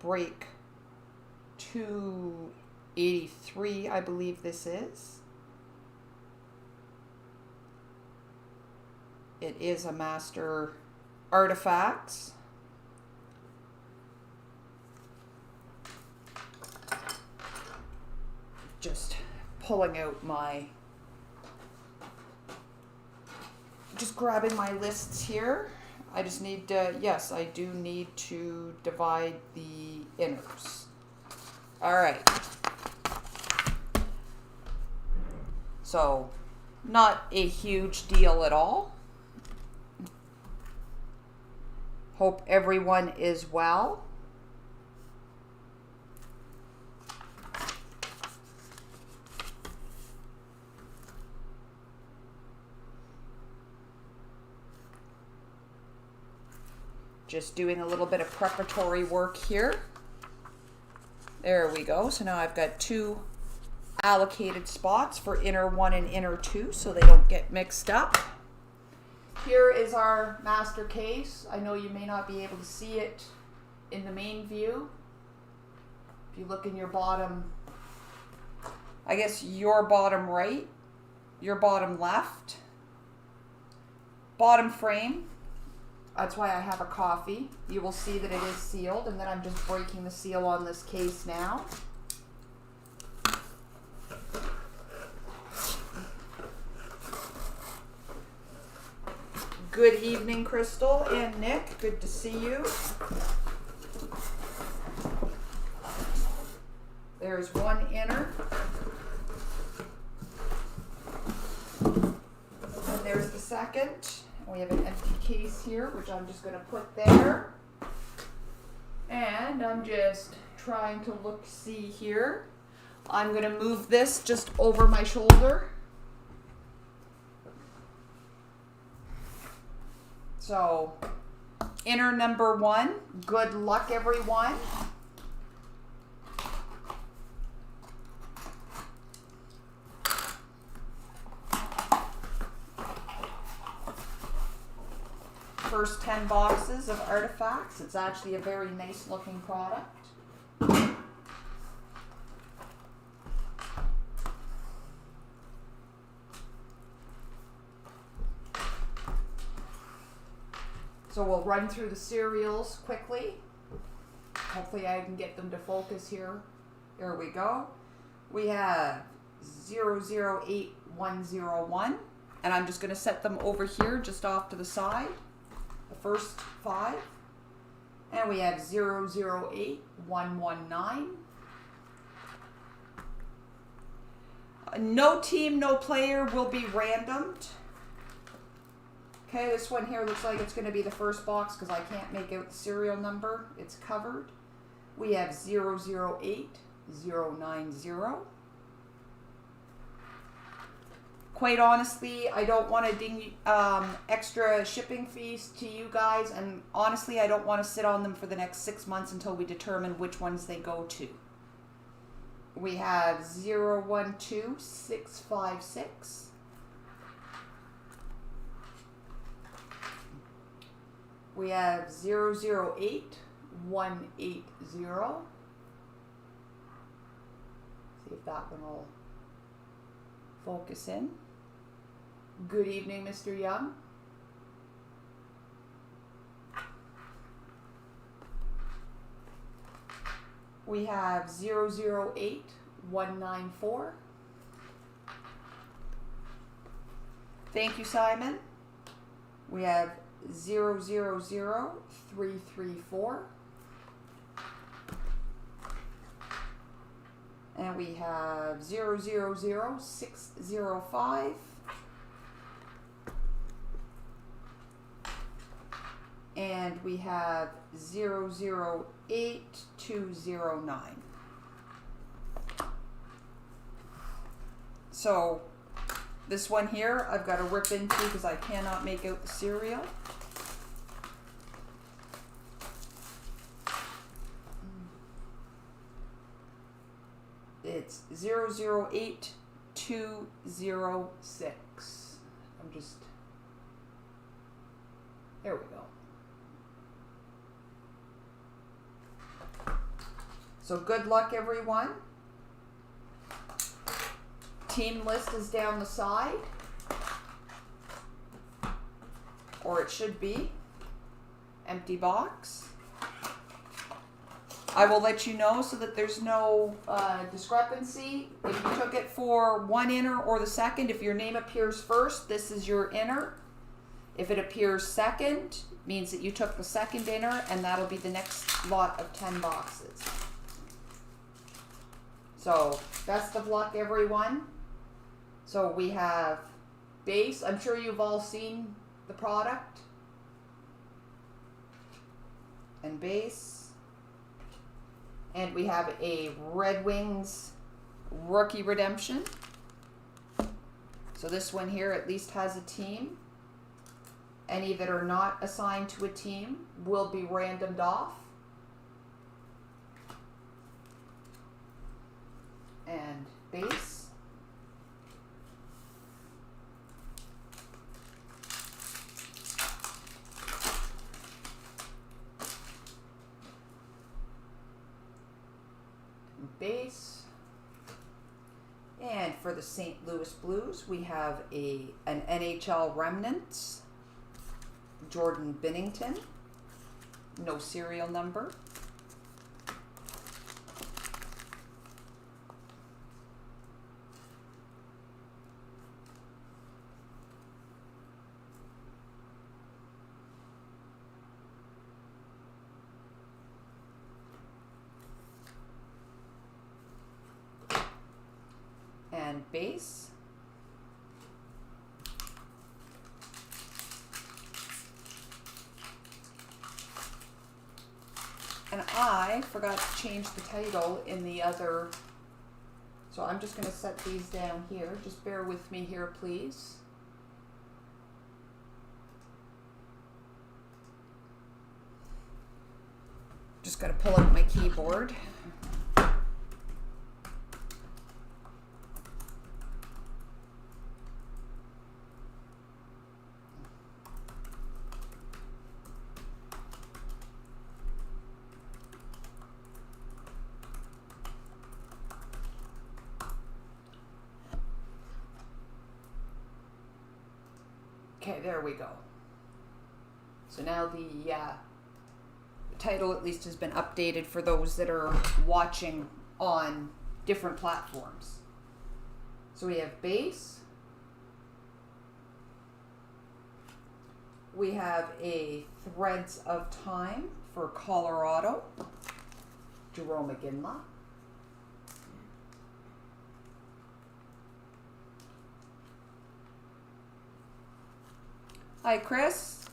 break 283, I believe this is. It is a Master Artifacts. Just pulling out my, just grabbing my lists here. I just need to, yes, I do need to divide the inners. All right. So, not a huge deal at all. Hope everyone is well. Just doing a little bit of preparatory work here. There we go. So now I've got 2 allocated spots for inner 1 and inner 2 so they don't get mixed up. Here is our master case. I know you may not be able to see it in the main view. If you look in your bottom, I guess your bottom right, your bottom left, bottom frame. That's why I have a coffee. You will see that it is sealed, and then I'm just breaking the seal on this case now. Good evening, Crystal and Nick. Good to see you. There's one inner. And there's the second. We have an empty case here, which I'm just going to put there. And I'm just trying to see here. I'm going to move this just over my shoulder. So, inner number 1. Good luck, everyone. First 10 boxes of Artifacts. It's actually a very nice looking product. So we'll run through the serials quickly. Hopefully I can get them to focus here. Here we go. We have 008101, and I'm just going to set them over here just off to the side. The first 5. And we have 008119. No team, no player will be randomed. Okay, this one here looks like it's going to be the first box because I can't make out the serial number. It's covered. We have 008090. Quite honestly, I don't want to ding extra shipping fees to you guys, and honestly, I don't want to sit on them for the next 6 months until we determine which ones they go to. We have 012656. We have 008180. See if that one will focus in. Good evening, Mr. Young. We have 008194. Thank you, Simon. We have 000334. And we have 000605. And we have 008209. So this one here I've got to rip into because I cannot make out the serial. It's 008206. I'm just, there we go. So good luck, everyone. Team list is down the side. Or it should be. Empty box. I will let you know so that there's no discrepancy. If you took it for one inner or the second, if your name appears first, this is your inner. If it appears second, means that you took the second inner, and that'll be the next lot of 10 boxes. So, best of luck, everyone. So we have base. I'm sure you've all seen the product. And base. And we have a Red Wings rookie redemption. So this one here at least has a team. Any that are not assigned to a team will be randomed off. And base. Base. And for the St. Louis Blues, we have an NHL Remnants, Jordan Binnington, no serial number. And base. And I forgot to change the title in the other, so I'm just going to set these down here. Just bear with me here, please. Just got to pull out my keyboard. Okay, there we go. So now the title at least has been updated for those that are watching on different platforms. So we have base. We have a Threads of Time for Colorado, Jarome Iginla. Hi, Chris.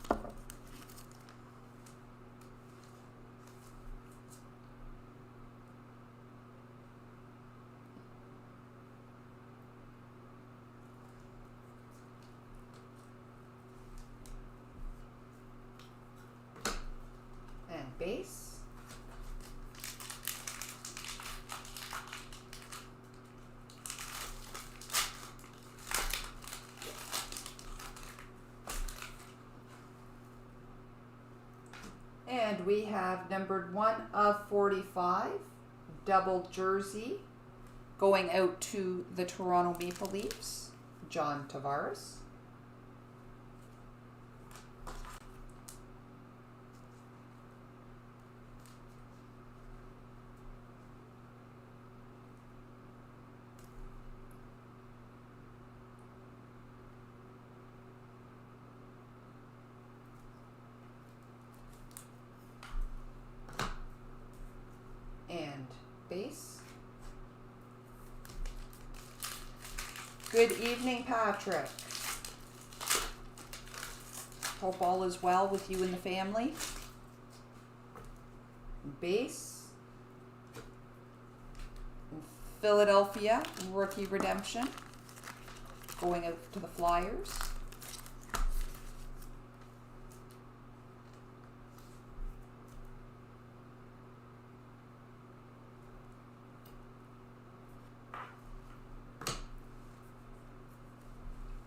And base. And we have numbered 1 of 45, double jersey, going out to the Toronto Maple Leafs, John Tavares. And base. Good evening, Patrick. Hope all is well with you and the family. Base. Philadelphia rookie redemption, going out to the Flyers.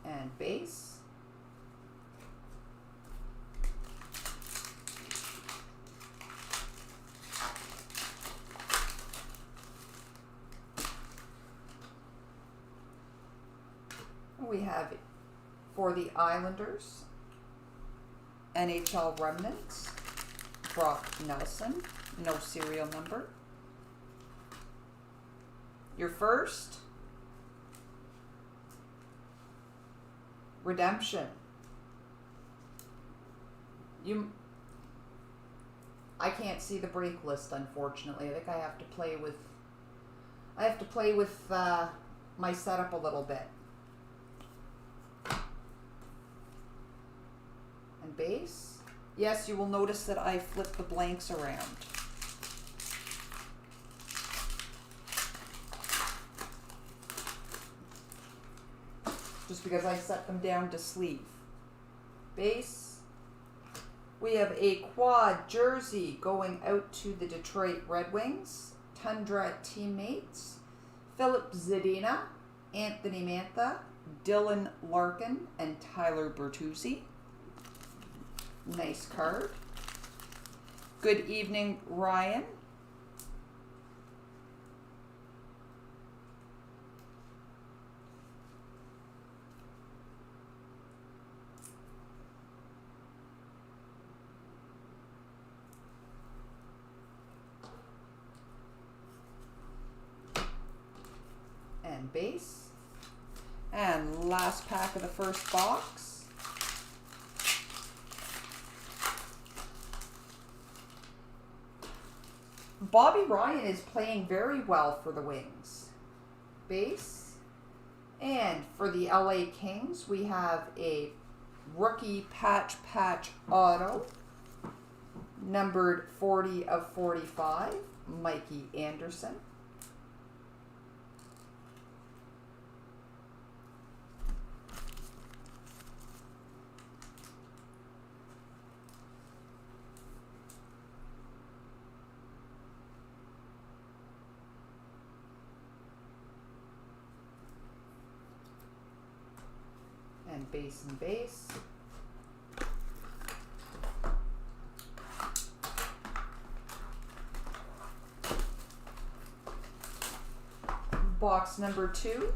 And base. have for the Islanders, NHL Remnants, Brock Nelson, no serial number. Your first, Redemption. I can't see the break list, unfortunately. I think I have to play with my setup a little bit. And base. Yes, you will notice that I flip the blanks around. Just because I set them down to sleeve. Base. We have a quad jersey going out to the Detroit Red Wings. Tundra teammates. Philip Zadina, Anthony Mantha, Dylan Larkin, and Tyler Bertuzzi. Nice card. Good evening, Ryan. And base. And last pack of the first box. Bobby Ryan is playing very well for the Wings. Base. And for the LA Kings, we have a rookie patch auto, numbered 40/45, Mikey Anderson. And base. Box number 2.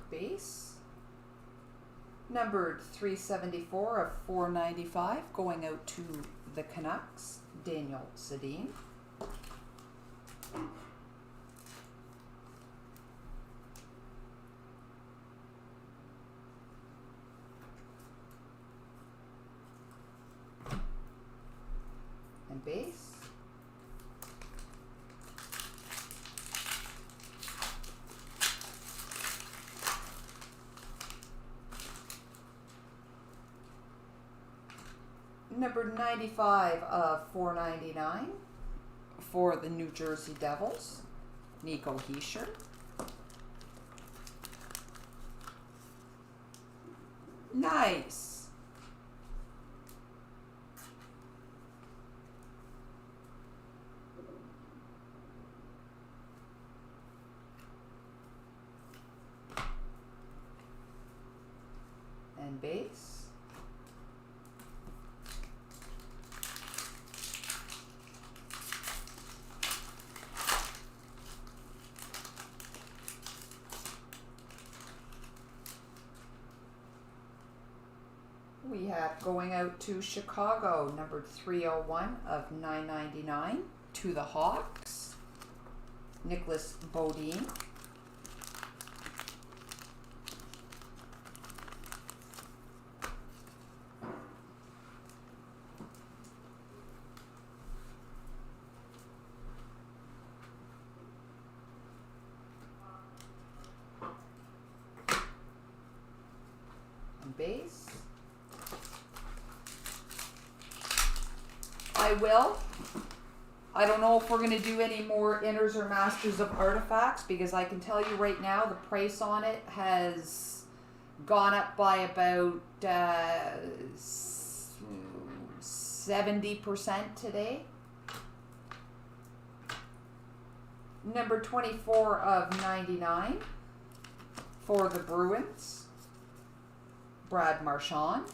Base, numbered 374 of 495, going out to the Canucks, Daniel Sedin. And base. Number 95 of 499 for the New Jersey Devils, Nico Hischier. Nice. And base. We have going out to Chicago, numbered 301 of 999, to the Hawks, Nicholas Bodine. And base. I will. I don't know if we're going to do any more Inners or Masters of Artifacts, because I can tell you right now the price on it has gone up by about 60 70% today. Number 24 of 99 for the Bruins, Brad Marchand.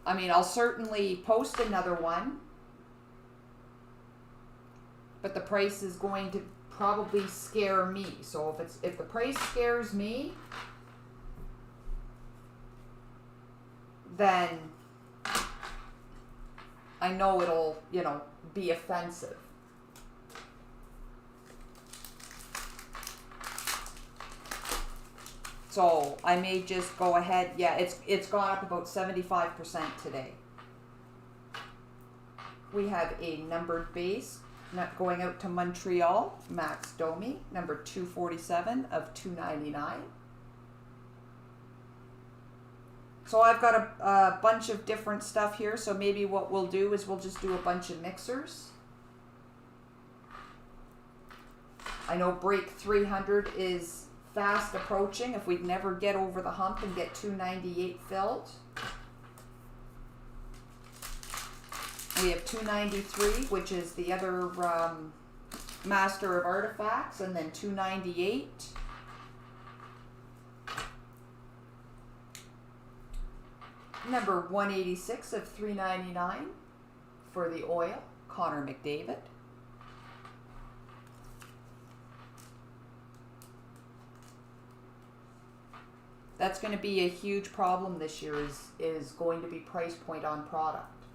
I mean, I'll certainly post another one, but the price is going to probably scare me. So if the price scares me, then I know it'll, be offensive. So I may just go ahead. Yeah, it's gone up about 75% today. We have a numbered base not going out to Montreal, Max Domi, number 247 of 299. So I've got a bunch of different stuff here. So maybe what we'll do is we'll just do a bunch of mixers. I know break 300 is fast approaching. If we never get over the hump and get 298 filled. We have 293, which is the other Master of Artifacts, and then 298. Number 186 of 399 for the oil, Connor McDavid. That's going to be a huge problem this year, is going to be price point on product.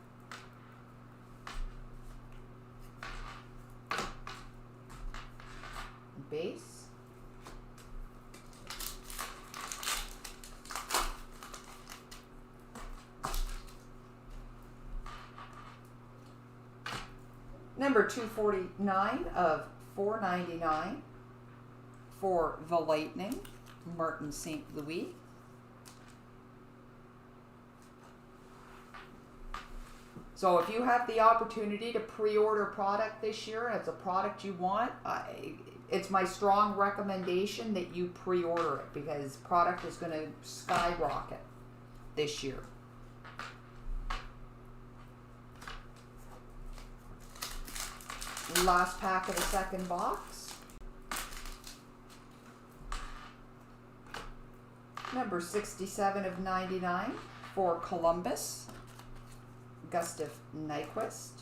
Base. Number 249 of 499 for the Lightning, Martin St. Louis. So if you have the opportunity to pre-order product this year and it's a product you want, it's my strong recommendation that you pre-order it, because product is going to skyrocket this year. Last pack of the second box. Number 67 of 99 for Columbus, Gustav Nyquist.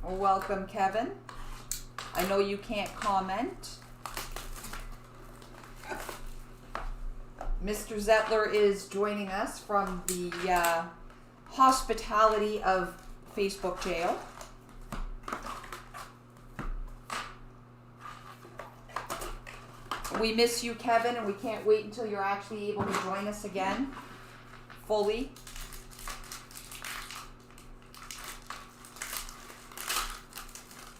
Welcome, Kevin. I know you can't comment. Mr. Zettler is joining us from the hospitality of Facebook jail. We miss you, Kevin, and we can't wait until you're actually able to join us again fully.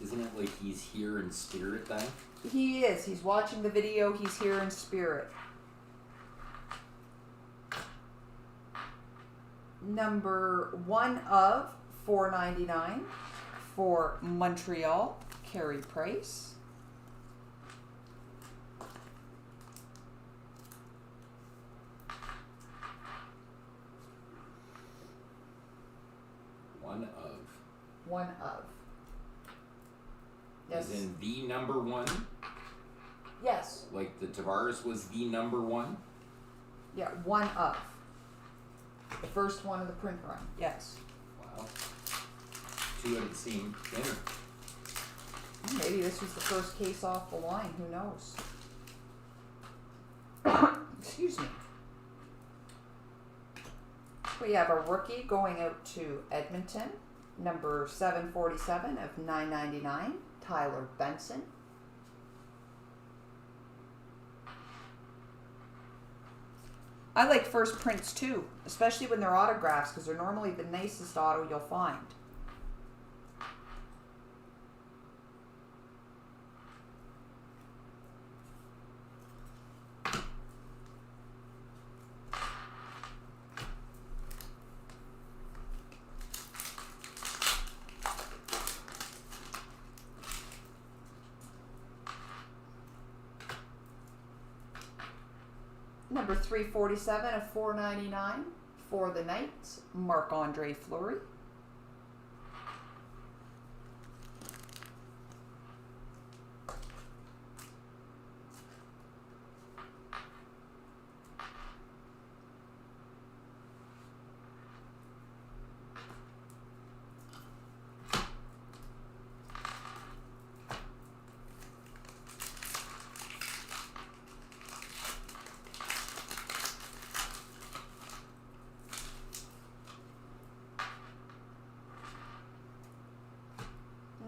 Isn't it like he's here in spirit then? He is. He's watching the video. He's here in spirit. Number 1 of 499 for Montreal, Carey Price. One of. Yes. As in the number 1? Yes. Like the Tavares was the number 1? Yeah, 1 of. The first one of the print run. Yes. Wow. 2 at the same dinner. Maybe this was the first case off the line. Who knows? Excuse me. We have a rookie going out to Edmonton. Number 747 of 999, Tyler Benson. I like first prints too, especially when they're autographs, because they're normally the nicest auto you'll find. Number 347 of 499 for the Knights, Marc-Andre Fleury.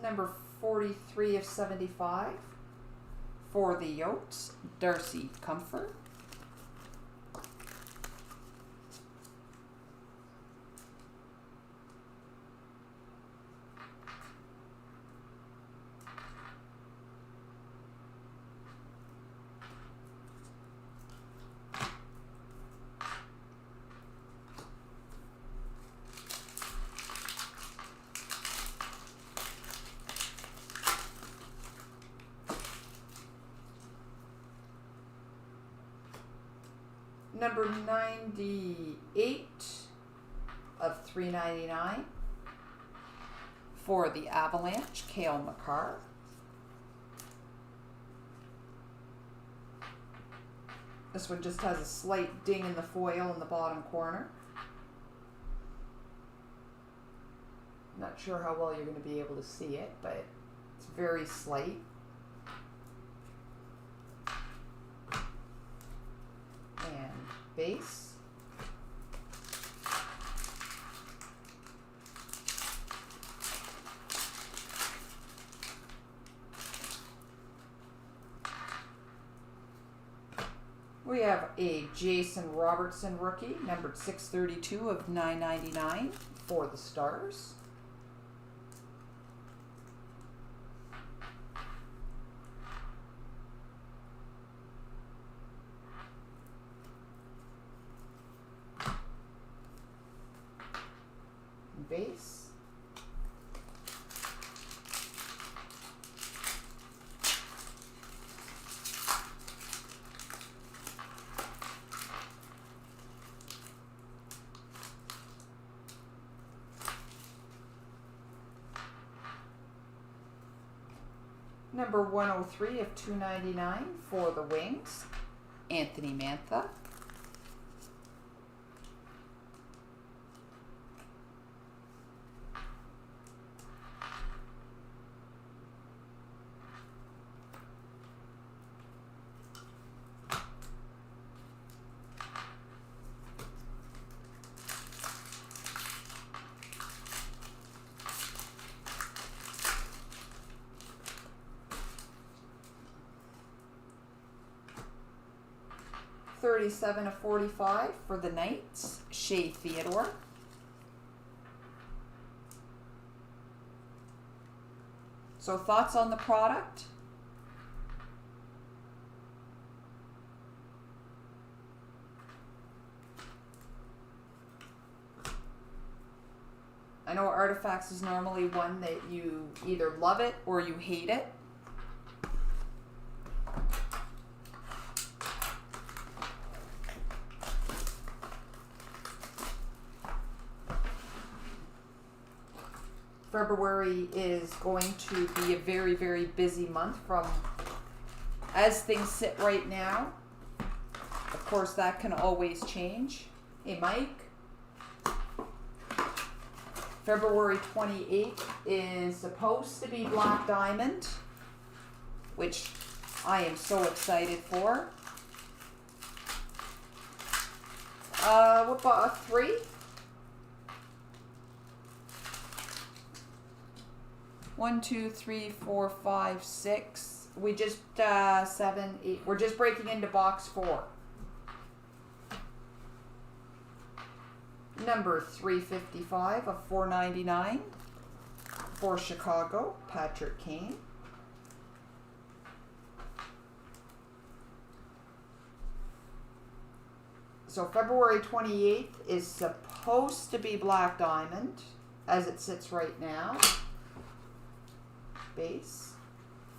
Number 43 of 75 for the Yotes, Darcy Comfort. Number 98 of 399 for the Avalanche, Cale Makar. This one just has a slight ding in the foil in the bottom corner. Not sure how well you're going to be able to see it, but it's very slight. And base. We have a Jason Robertson rookie, numbered 632 of 999 for the Stars. Base. Number 103 of 299 for the Wings, Anthony Mantha. $37 of 45 for the Knights, Shea Theodore. So thoughts on the product? I know Artifacts is normally one that you either love it or you hate it. February is going to be a very, very busy month from as things sit right now. Of course, that can always change. Hey, Mike. February 28th is supposed to be Black Diamond, which I am so excited for. What about 3? 1, 2, 3, 4, 5, 6. We just 7, 8. We're just breaking into box 4. Number 355 of 499 for Chicago, Patrick Kane. So February 28th is supposed to be Black Diamond as it sits right now. Base.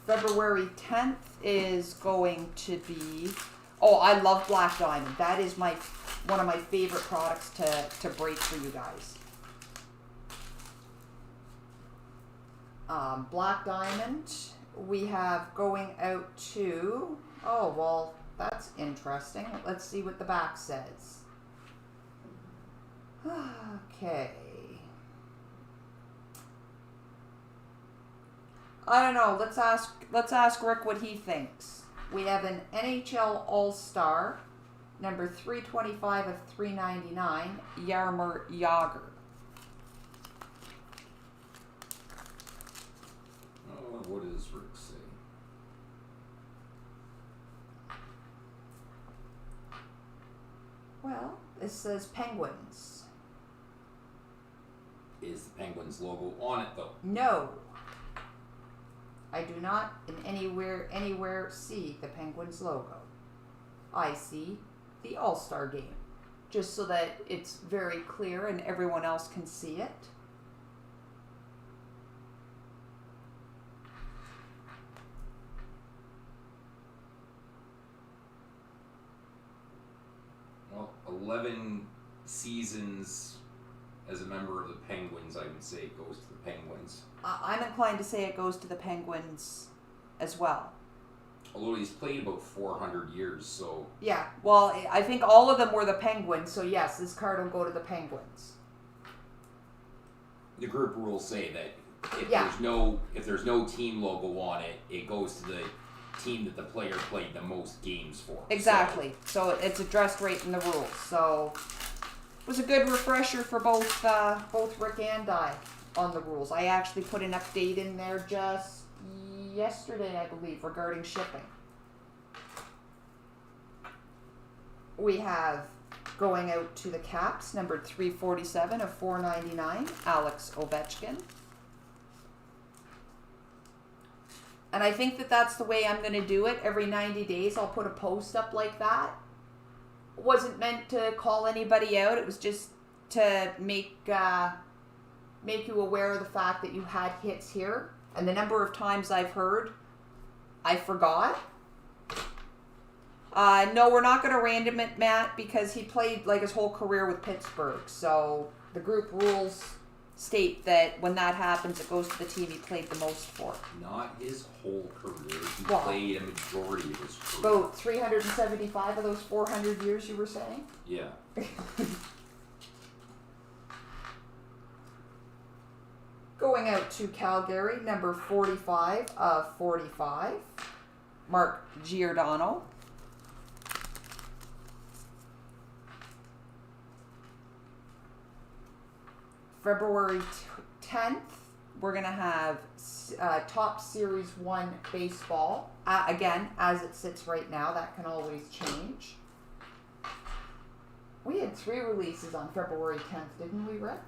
February 10th is going to be Oh, I love Black Diamond. That is one of my favorite products to break for you guys. Black Diamond, we have going out to, oh, well, that's interesting. Let's see what the back says. Okay. I don't know. Let's ask Rick what he thinks. We have an NHL All-Star, number 325 of 399, Jaromir Jagr. What does Rick say? Well, it says Penguins. Is the Penguins logo on it though? No. I do not in anywhere see the Penguins logo. I see the All-Star game. Just so that it's very clear and everyone else can see it. Well, 11 seasons as a member of the Penguins, I would say it goes to the Penguins. I'm inclined to say it goes to the Penguins as well. Although he's played about 400 years, so... Yeah, well, I think all of them were the Penguins, so yes, this card will go to the Penguins. The group rules say that if Yeah. there's no team logo on it, it goes to the team that the player played the most games for. Exactly. So it's addressed right in the rules. So it was a good refresher for both Rick and I on the rules. I actually put an update in there just yesterday, I believe, regarding shipping. We have going out to the Caps, numbered 347 of 499, Alex Ovechkin. And I think that that's the way I'm going to do it. Every 90 days, I'll put a post up like that. It wasn't meant to call anybody out. It was just to make you aware of the fact that you had hits here. And the number of times I've heard, I forgot. No, we're not going to random it, Matt, because he played like his whole career with Pittsburgh. So the group rules state that when that happens, it goes to the team he played the most for. Not his whole career. He Well, played a majority of his career. About 375 of those 400 years, you were saying? Yeah. Going out to Calgary, number 45 of 45, Mark Giordano. February 10th, we're going to have Top Series 1 baseball. Again, as it sits right now, that can always change. We had 3 releases on February 10th, didn't we, Rick?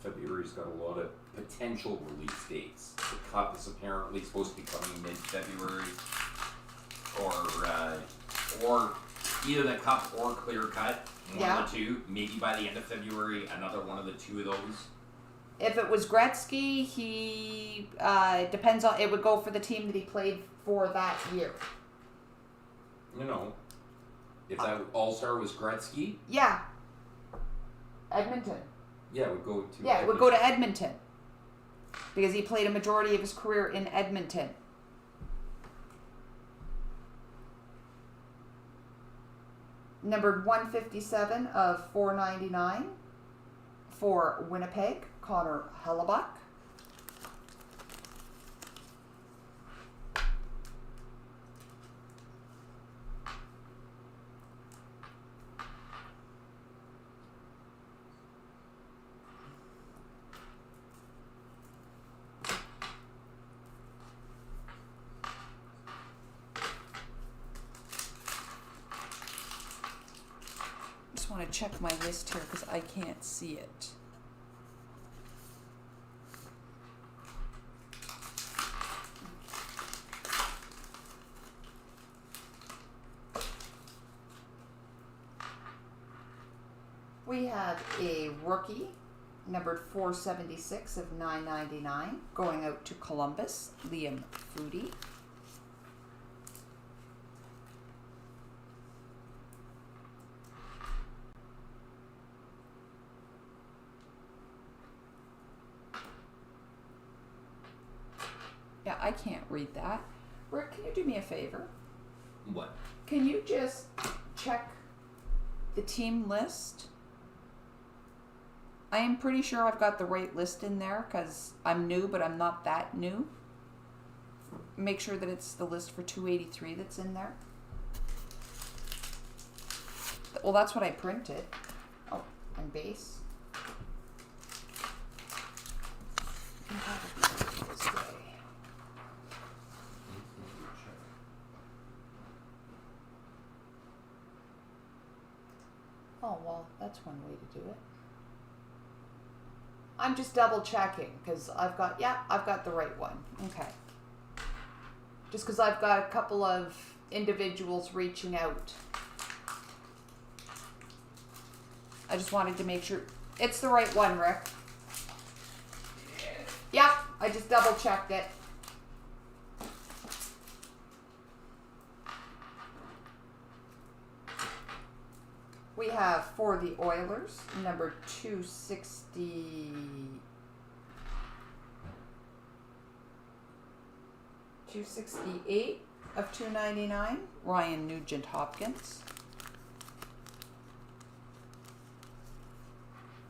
February's got a lot of potential release dates. The Cup is apparently supposed to be coming mid-February, or either the Cup or Clear Cut, one of the two. Maybe by the end of February, another one of the two of those. If it was Gretzky, he depends on. It would go for the team that he played for that year. You know, if that All-Star was Gretzky, Yeah. Edmonton. yeah, it would go to. Yeah, it would go to Edmonton. Because he played a majority of his career in Edmonton. Numbered 157 of 499 for Winnipeg, Connor Hellebuyck. I want to check my list here because I can't see it. We have a rookie, numbered 476 of 999, going out to Columbus, Liam Foudy. Yeah, I can't read that. Rick, can you do me a favor? What? Can you just check the team list? I am pretty sure I've got the right list in there because I'm new, but I'm not that new. Make sure that it's the list for 283 that's in there. Well, that's what I printed. Oh, and base. This way. Oh, well, that's one way to do it. I'm just double checking because I've got the right one. Okay. Just because I've got a couple of individuals reaching out. I just wanted to make sure it's the right one, Rick. Yep, I just double checked it. We have for the Oilers, number 268 of 299, Ryan Nugent Hopkins.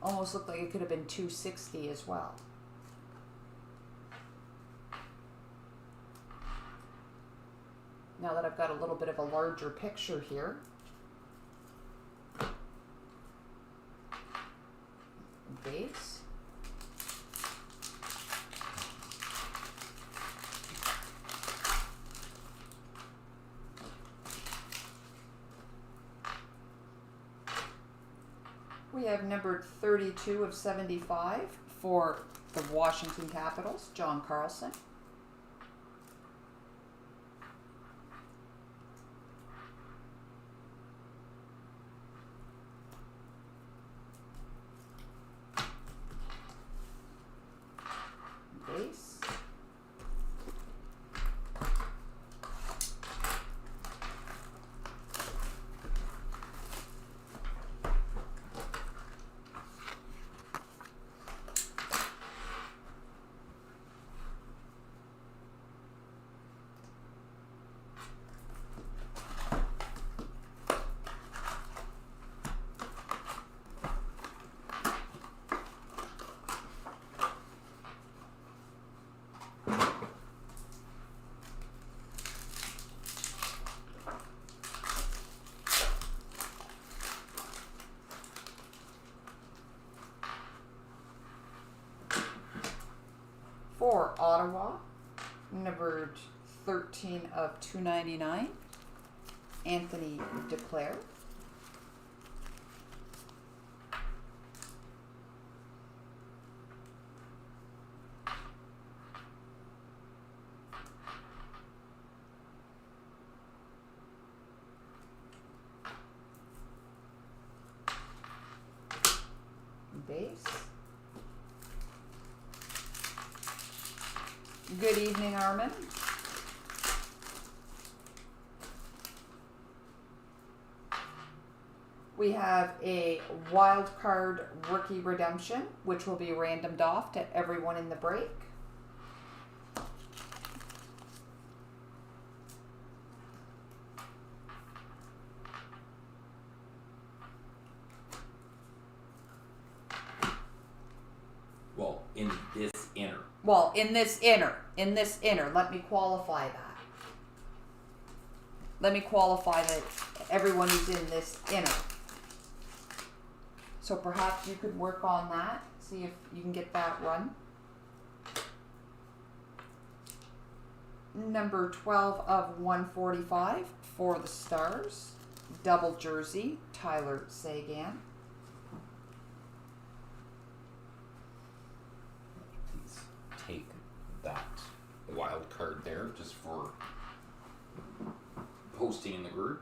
Almost looked like it could have been 260 as well. Now that I've got a little bit of a larger picture here. Base. We have numbered 32 of 75 for the Washington Capitals, John Carlson. Base. For Ottawa, numbered 13 of 299, Anthony Duclair. Base. Good evening, Armin. We have a wild card rookie redemption, which will be randomed off to everyone in the break. Well, in this inner. Well, in this inner, let me qualify that. Let me qualify that everyone who's in this inner. So perhaps you could work on that, see if you can get that run. Number 12 of 145 for the Stars, double jersey, Tyler Seguin. Please take that wild card there just for posting in the group.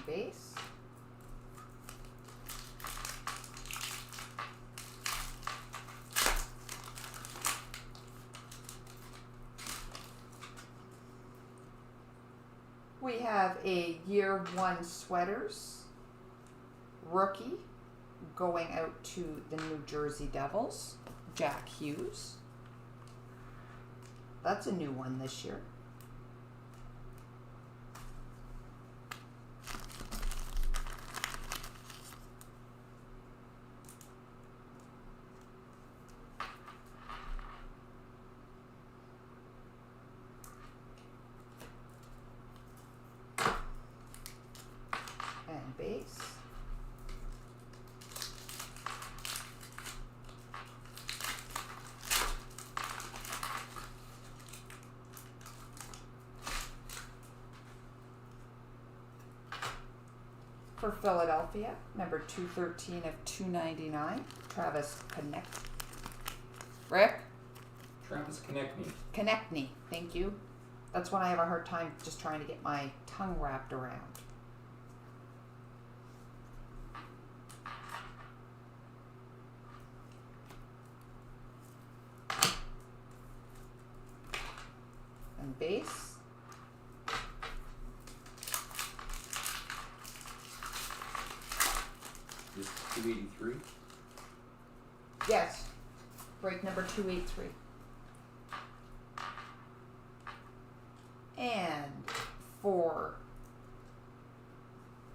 Base. We have a year one sweaters rookie, going out to the New Jersey Devils, Jack Hughes. That's a new one this year. And base. For Philadelphia, number 213 of 299, Travis Rick? Travis Konechny. Konechny, thank you. That's when I have a hard time just trying to get my tongue wrapped around. And base. This is 283. Yes. Break number 283. And for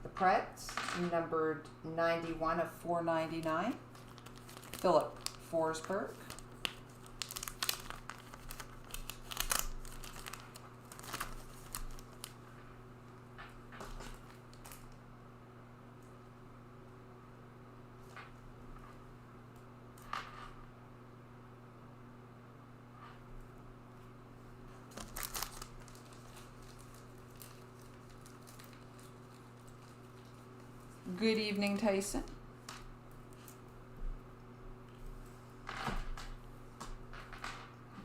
the Preds, numbered 91 of 499, Philip Forsberg. Good evening, Tyson.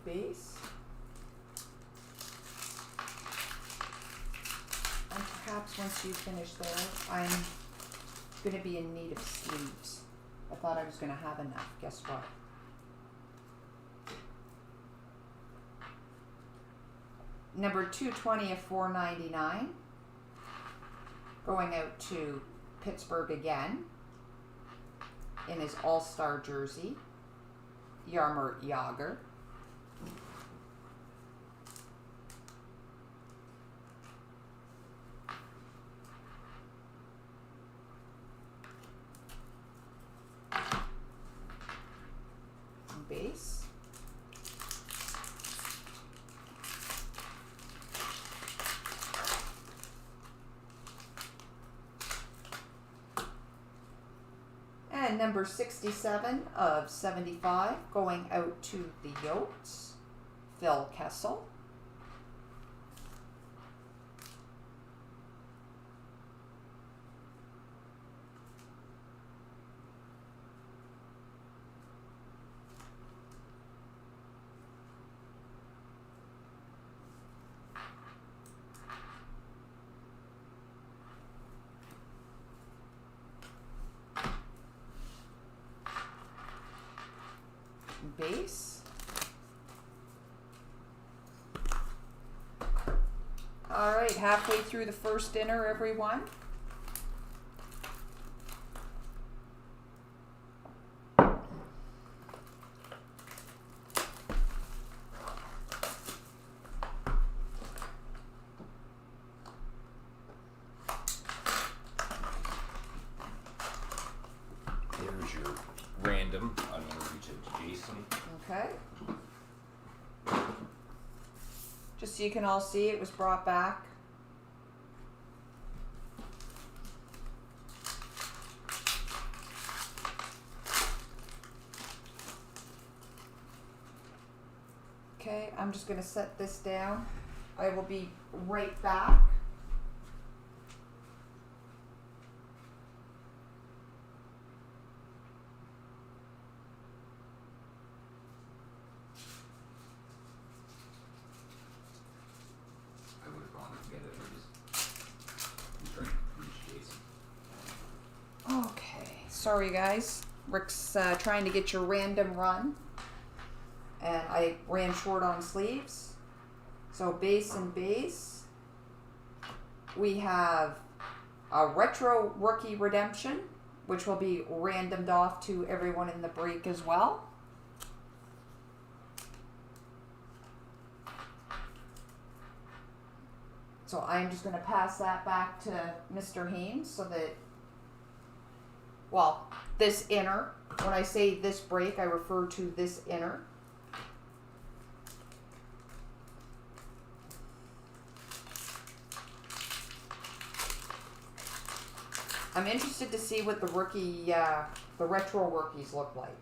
Base. And perhaps once you finish there, I'm going to be in need of sleeves. I thought I was going to have enough. Guess what? Number 220 of 499. Going out to Pittsburgh again in his all-star jersey, Jaromir Jagr. Base. And number 67 of 75 going out to the Yotes, Phil Kessel. Base. All right, halfway through the first inner, everyone. There's your random. I'm going to reach out to Jason. Okay. Just so you can all see, it was brought back. Okay, I'm just going to set this down. I will be right back. I would have gone and get it. I'm trying to reach Jason. Okay, sorry guys. Rick's trying to get your random run. And I ran short on sleeves. So base and base. We have a retro rookie redemption which will be randomed off to everyone in the break as well. So I'm just going to pass that back to Mr. Haynes so that, well, this inner, when I say this break, I refer to this inner. I'm interested to see what the rookie, the retro rookies look like.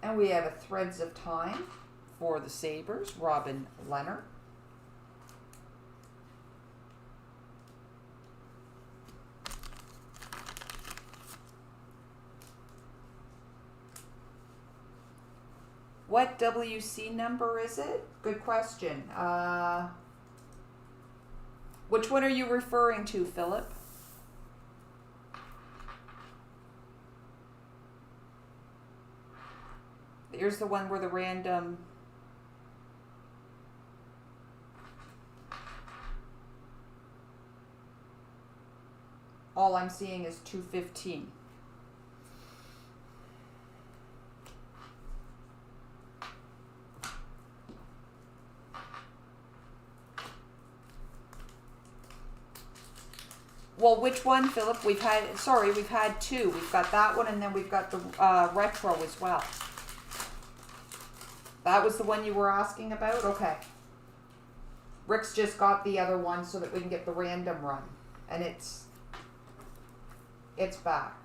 And we have a Threads of Time for the Sabres, Robin Leonard. What WC number is it? Good question. Which one are you referring to, Philip? Here's the one where the random... All I'm seeing is 215. Well, which one, Philip? We've had two. We've got that one, and then we've got the retro as well. That was the one you were asking about? Okay. Rick's just got the other one so that we can get the random run. And it's back.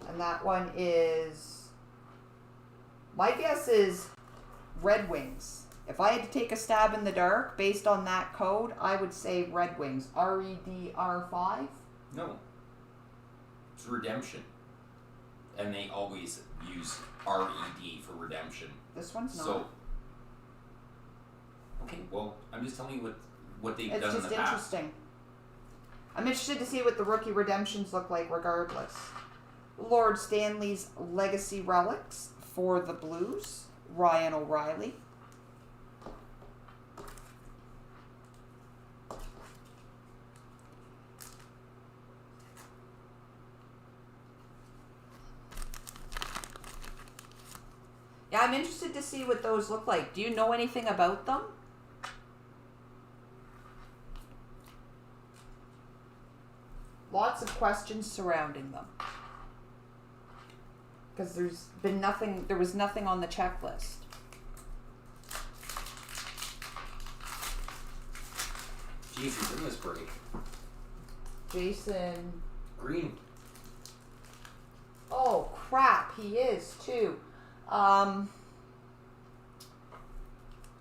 And that one is, my guess is Red Wings. If I had to take a stab in the dark based on that code, I would say Red Wings. REDR5? No. It's redemption. And they always use RED for redemption. This one's not. So, okay, well, I'm just telling you what they've done in the past. It's just interesting. I'm interested to see what the rookie redemptions look like regardless. Lord Stanley's Legacy Relics for the Blues, Ryan O'Reilly. Yeah, I'm interested to see what those look like. Do you know anything about them? Lots of questions surrounding them. Because there was nothing on the checklist. Jesus, in this break. Jason Green. Oh crap, he is too.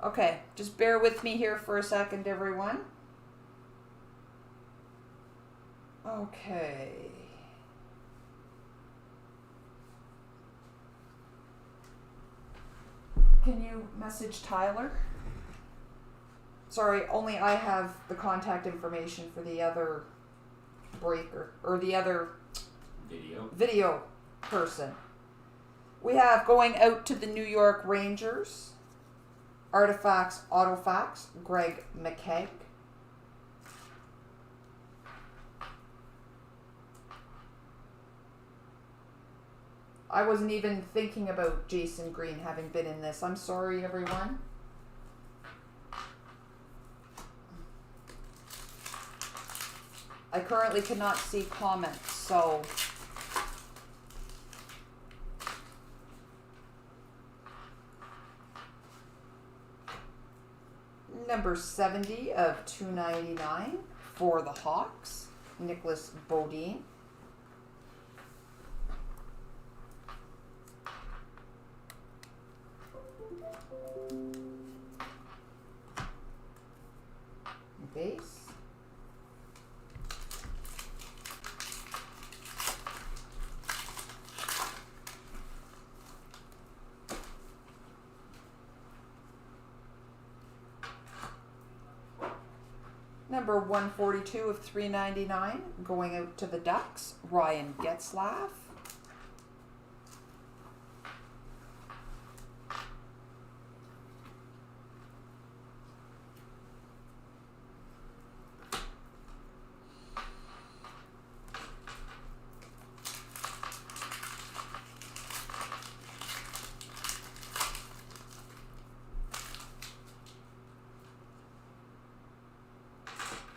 Okay, just bear with me here for a second, everyone. Okay. Can you message Tyler? Sorry, only I have the contact information for the other breaker, or the other video person. We have going out to the New York Rangers, Artifacts Autofacts, Greg McKegg. I wasn't even thinking about Jason Green having been in this. I'm sorry, everyone. I currently cannot see comments, so... Number 70 of 299 for the Hawks, Nicholas Bodine. Base. Number 142 of 399 going out to the Ducks, Ryan Getzlaff.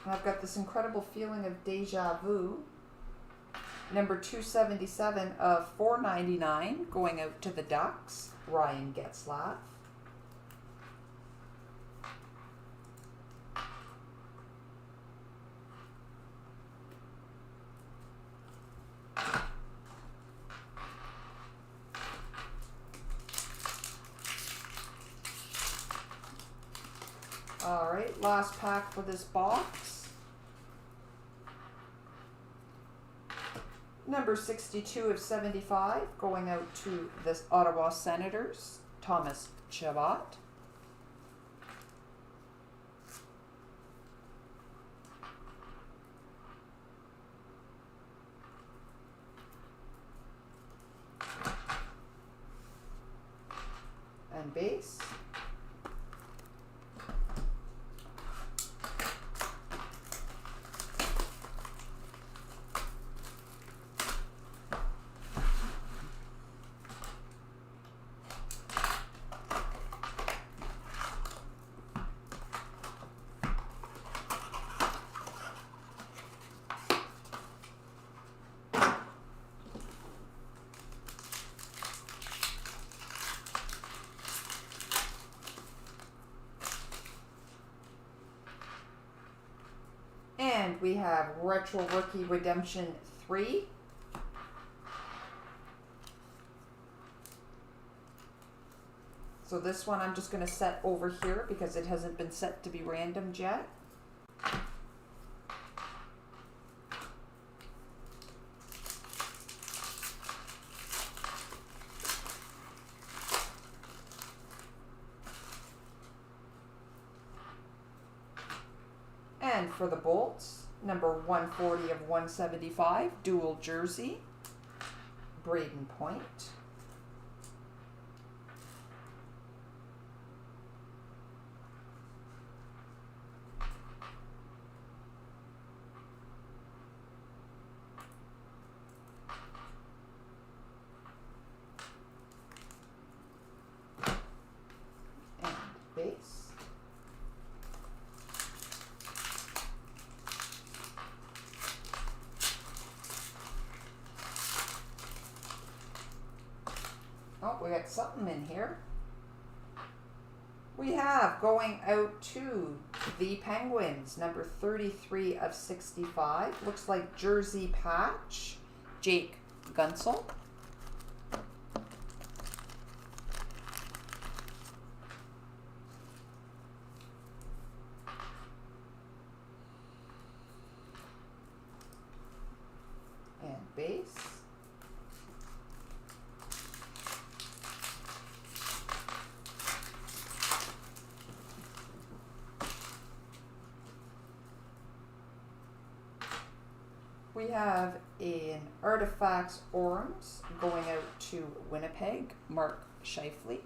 And I've got this incredible feeling of deja vu. Number 277 of 499 going out to the Ducks, Ryan Getzlaff. All right, last pack for this box. Number 62 of 75 going out to the Ottawa Senators, Thomas Chabot. And base. And we have Retro Rookie Redemption 3. So this one I'm just going to set over here because it hasn't been set to be randomed yet. And for the Bolts, number 140 of 175, dual jersey, Braden Point. And base. Oh, we got something in here. We have going out to the Penguins, number 33 of 65. Looks like jersey patch, Jake Gunsel. And base. We have an Artifacts Orms going out to Winnipeg, Mark Scheifele.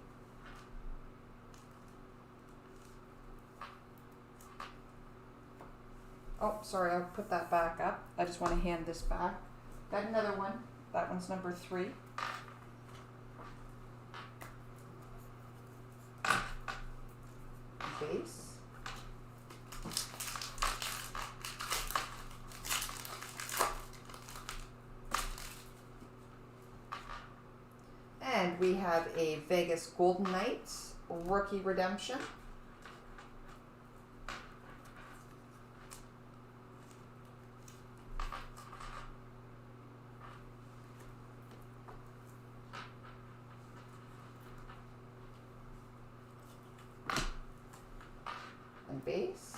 Oh, sorry, I'll put that back up. I just want to hand this back. Got another one. That one's number 3. Base. And we have a Vegas Golden Knights Rookie Redemption. And base.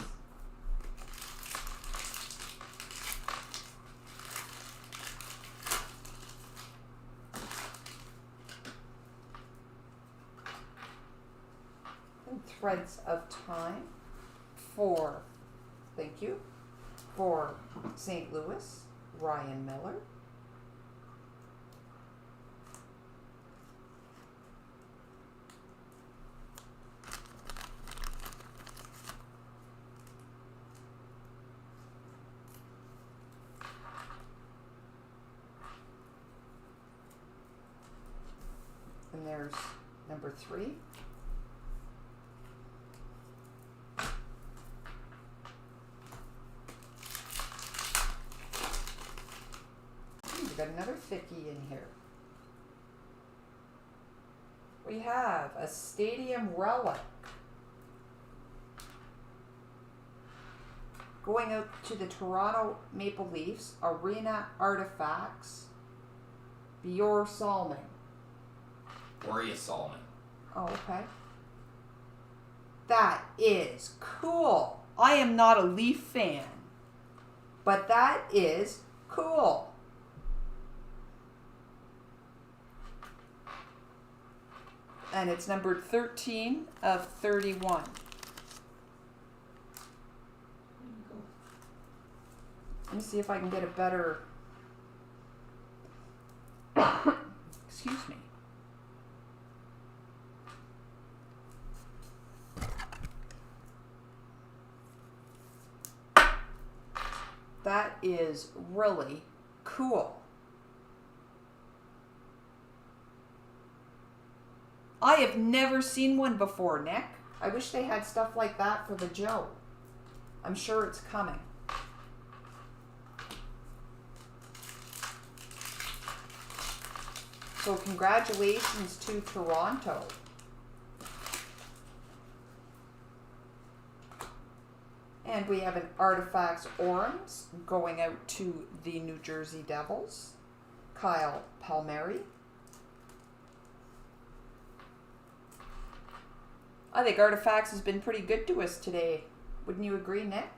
Threads of Time for, thank you, for St. Louis, Ryan Miller. And there's number 3. thicky in here. We have a stadium relic. Going out to the Toronto Maple Leafs, Arena Artifacts, Bjorn Salming. Gloria Solomon. Oh, okay. That is cool. I am not a Leaf fan, but that is cool. And it's numbered 13 of 31. Let me see if I can get a better... Excuse me. That is really cool. I have never seen one before, Nick. I wish they had stuff like that for the Joe. I'm sure it's coming. So congratulations to Toronto. And we have an Artifacts Orange going out to the New Jersey Devils, Kyle Palmieri. I think Artifacts has been pretty good to us today. Wouldn't you agree, Nick?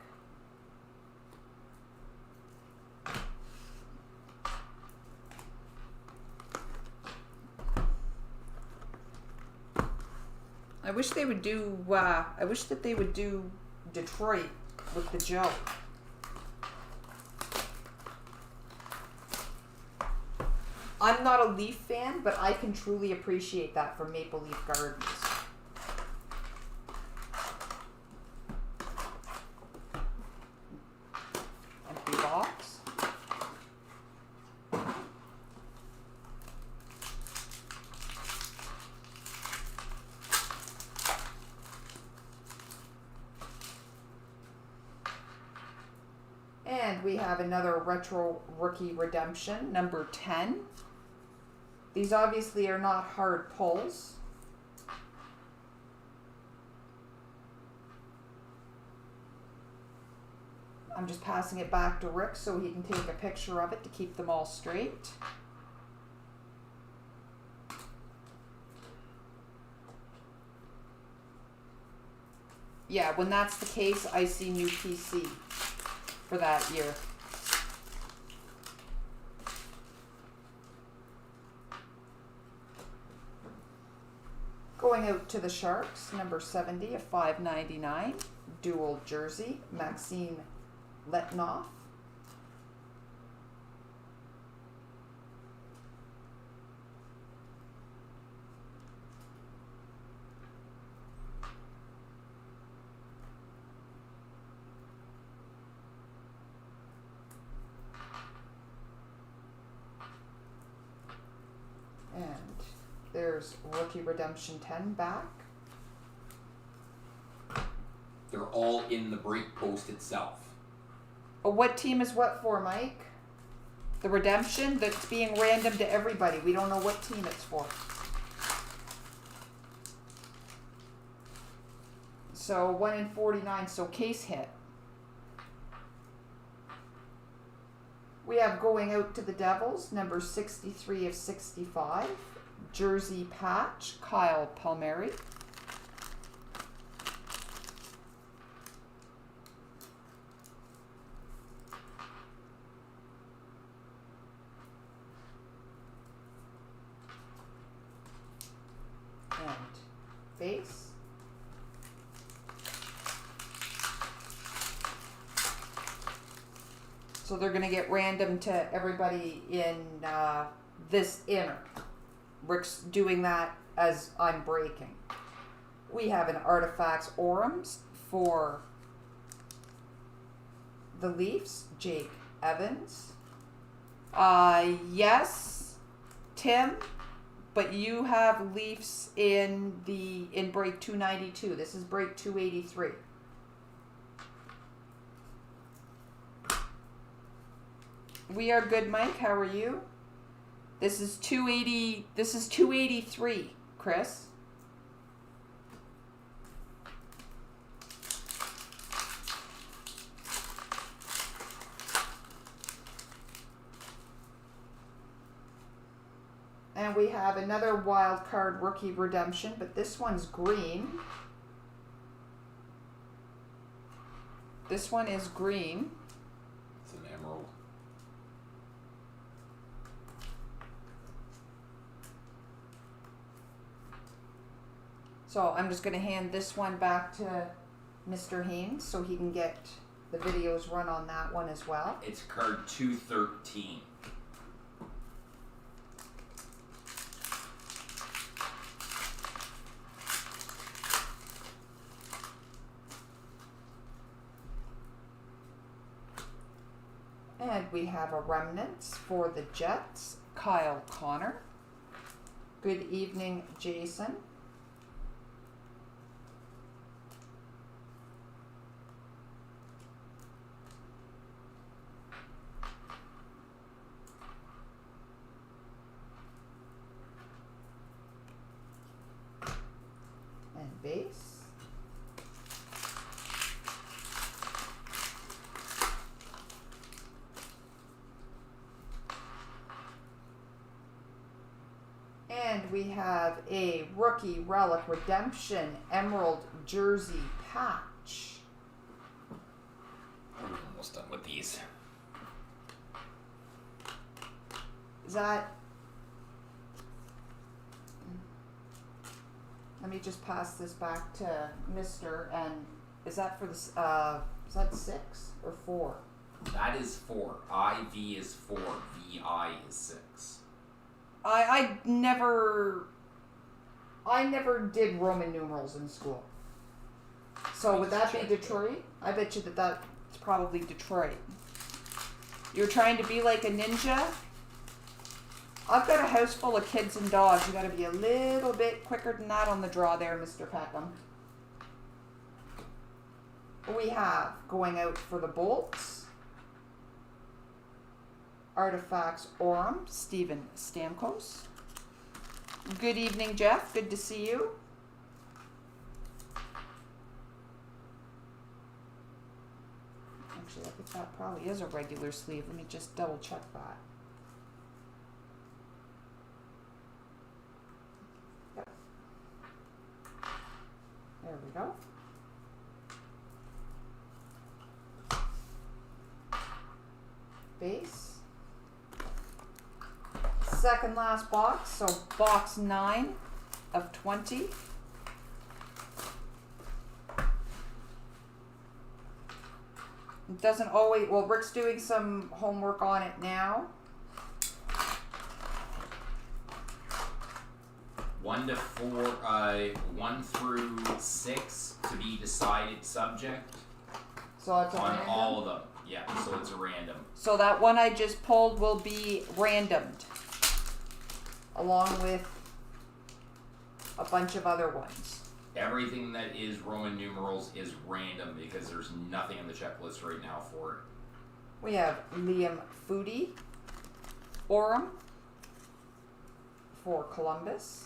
I wish they would do, I wish that they would do Detroit with the Joe. I'm not a Leaf fan, but I can truly appreciate that from Maple Leaf Gardens. Empty box. And we have another Retro Rookie Redemption, number 10. These obviously are not hard pulls. I'm just passing it back to Rick so he can take a picture of it to keep them all straight. Yeah, when that's the case, I see new PC for that year. Going out to the Sharks, number 70 of 599, dual jersey, Maxime Letnoff. And there's Rookie Redemption 10 back. They're all in the break post itself. Oh, what team is what for, Mike? The Redemption that's being random to everybody. We don't know what team it's for. So 1 in 49, so case hit. We have going out to the Devils, number 63 of 65, jersey patch, Kyle Palmieri. And base. So they're going to get random to everybody in this inner. Rick's doing that as I'm breaking. We have an Artifacts Orams for the Leafs, Jake Evans. Yes, Tim, but you have Leafs in break 292. This is break 283. We are good, Mike. How are you? This is 280. This is 283, Chris. And we have another wild card rookie redemption, but this one's green. This one is green. It's an emerald. So I'm just going to hand this one back to Mr. Haynes so he can get the videos run on that one as well. It's card 213. And we have a remnants for the Jets, Kyle Connor. Good evening, Jason. And base. And we have a rookie relic redemption emerald jersey patch. We're almost done with these. Is that? Let me just pass this back to Mr. And is that for the? Is that 6 or 4? That is 4. IV is 4. VI is 6. I never did Roman numerals in school. So would that be Detroit? I bet you that's probably Detroit. You're trying to be like a ninja? I've got a house full of kids and dogs. You got to be a little bit quicker than that on the draw there, Mr. Peckham. We have going out for the Bolts. Artifacts Aurum, Steven Stamkos. Good evening, Jeff. Good to see you. Actually, I think that probably is a regular sleeve. Let me just double check that. Yep. There we go. Base. Second last box, so box 9 of 20. It doesn't always, well, Rick's doing some homework on it now. 1 to 4, 1 through 6 to be decided subject So it's a on random. all of them. Yeah, so it's a random. So that one I just pulled will be randomed, along with a bunch of other ones. Everything that is Roman numerals is random because there's nothing on the checklist right now for it. We have Liam Foudy, Aurum for Columbus.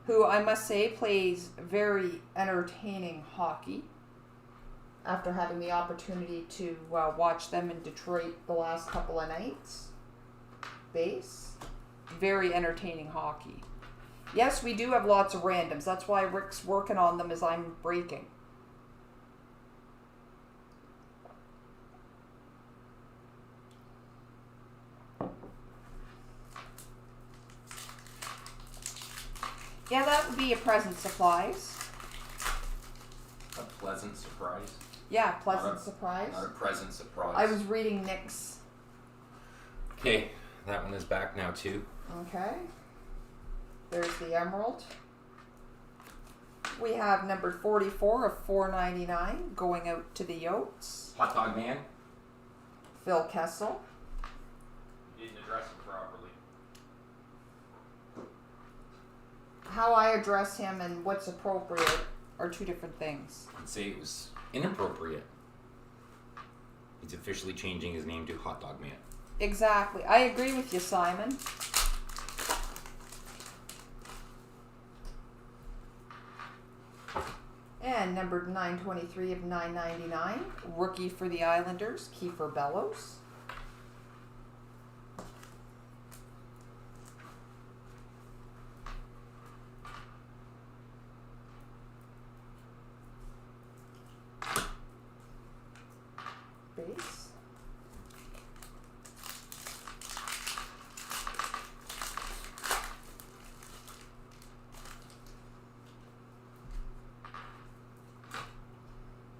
Who I must say plays very entertaining hockey. After having the opportunity to watch them in Detroit the last couple of nights. Base. Very entertaining hockey. Yes, we do have lots of randoms. That's why Rick's working on them as I'm breaking. Yeah, that would be a Present Supplies. A pleasant surprise. Yeah, Pleasant Surprise. Not a present surprise. I was reading Nick's. Okay, that one is back now too. Okay. There's the Emerald. We have number 44 of 499 going out to the Yotes. Hot Dog Man. Phil Kessel. You didn't address him properly. How I address him and what's appropriate are two different things. I'd say it was inappropriate. He's officially changing his name to Hot Dog Man. Exactly. I agree with you, Simon. And number 923 of 999, rookie for the Islanders, Kiefer Bellows. Base.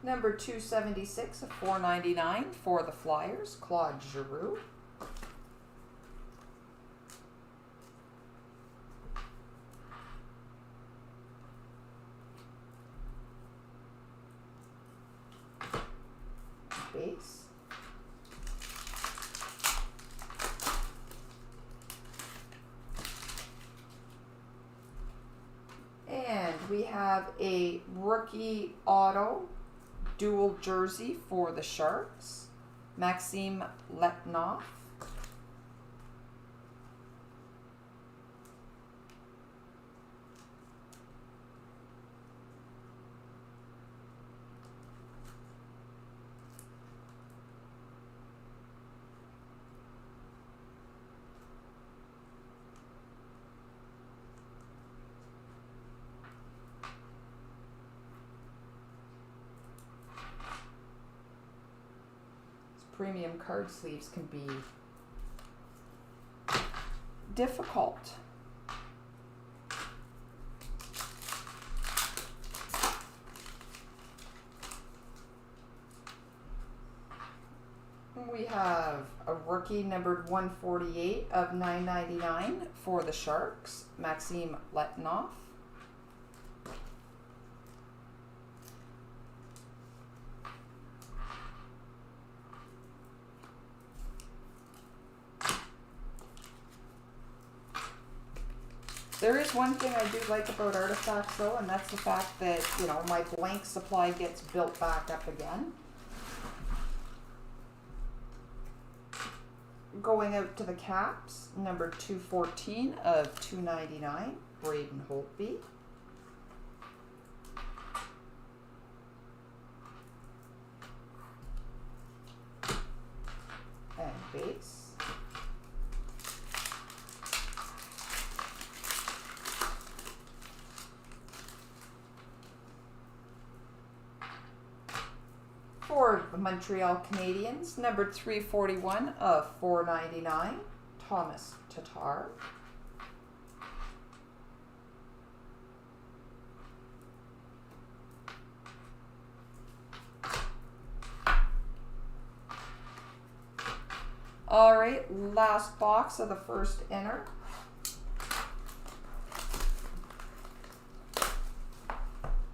Number 276 of 499 for the Flyers, Claude Giroux. Base. And we have a rookie auto dual jersey for the Sharks, Maxim Letnov. Premium card sleeves can be difficult. We have a rookie numbered 148 of 999 for the Sharks, Maxim Letnov. There is one thing I do like about Artifacts though, and that's the fact that, you know, my blank supply gets built back up again. Going out to the Caps, number 214 of 299, Braden Holtby. And base. For the Montreal Canadiens, number 341 of 499, Thomas Tatar. All right, last box of the first inner.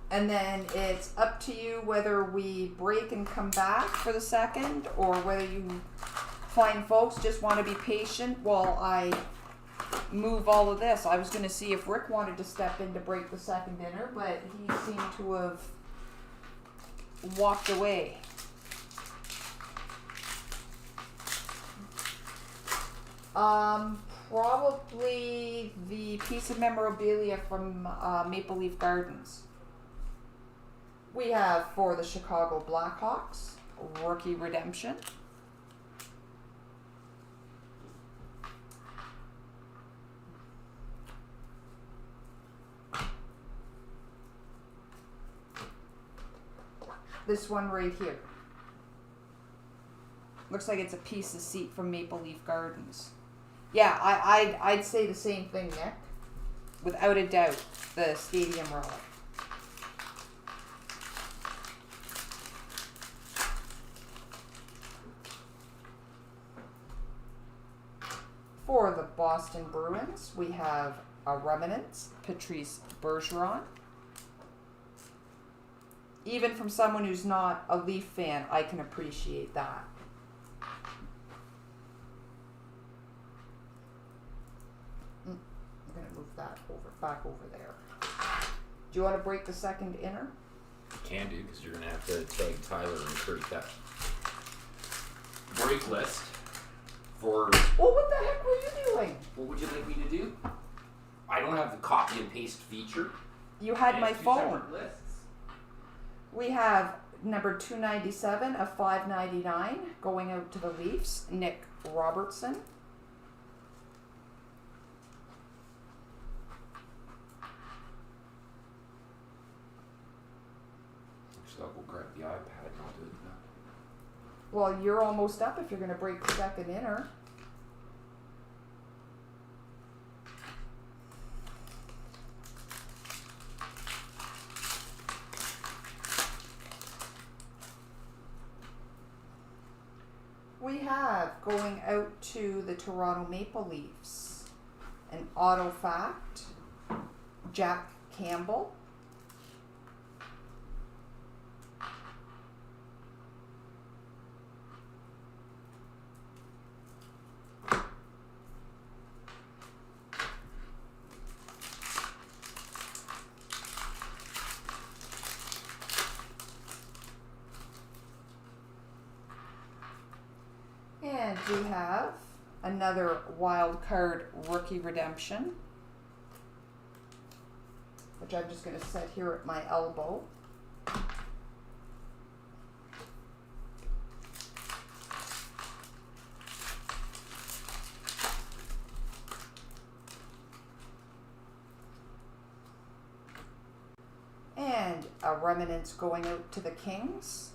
And then it's up to you whether we break and come back for the second, or whether you fine folks just want to be patient while I move all of this. I was going to see if Rick wanted to step in to break the second inner, but he seemed to have walked away. Probably the piece of memorabilia from Maple Leaf Gardens. We have for the Chicago Blackhawks, rookie redemption. This one right here. Looks like it's a piece of seat from Maple Leaf Gardens. Yeah, I'd say the same thing, Nick. Without a doubt, the stadium relic. For the Boston Bruins, we have a remnants, Patrice Bergeron. Even from someone who's not a Leaf fan, I can appreciate that. I'm going to move that back over there. Do you want to break the second inner? You can do, because you're going to have to tag Tyler and Kurt that. break list for. Well, what the heck were you doing? What would you like me to do? I don't have the copy and paste feature. You had And my it's two phone. separate lists. We have number 297 of 599 going out to the Leafs, Nick Robertson. Actually, I'll go grab the iPad and I'll do it now. Well, you're almost up if you're going to break the second inner. We have going out to the Toronto Maple Leafs an auto fact, Jack Campbell. And we have another wild card rookie redemption, which I'm just going to set here at my elbow. And a remnants going out to the Kings,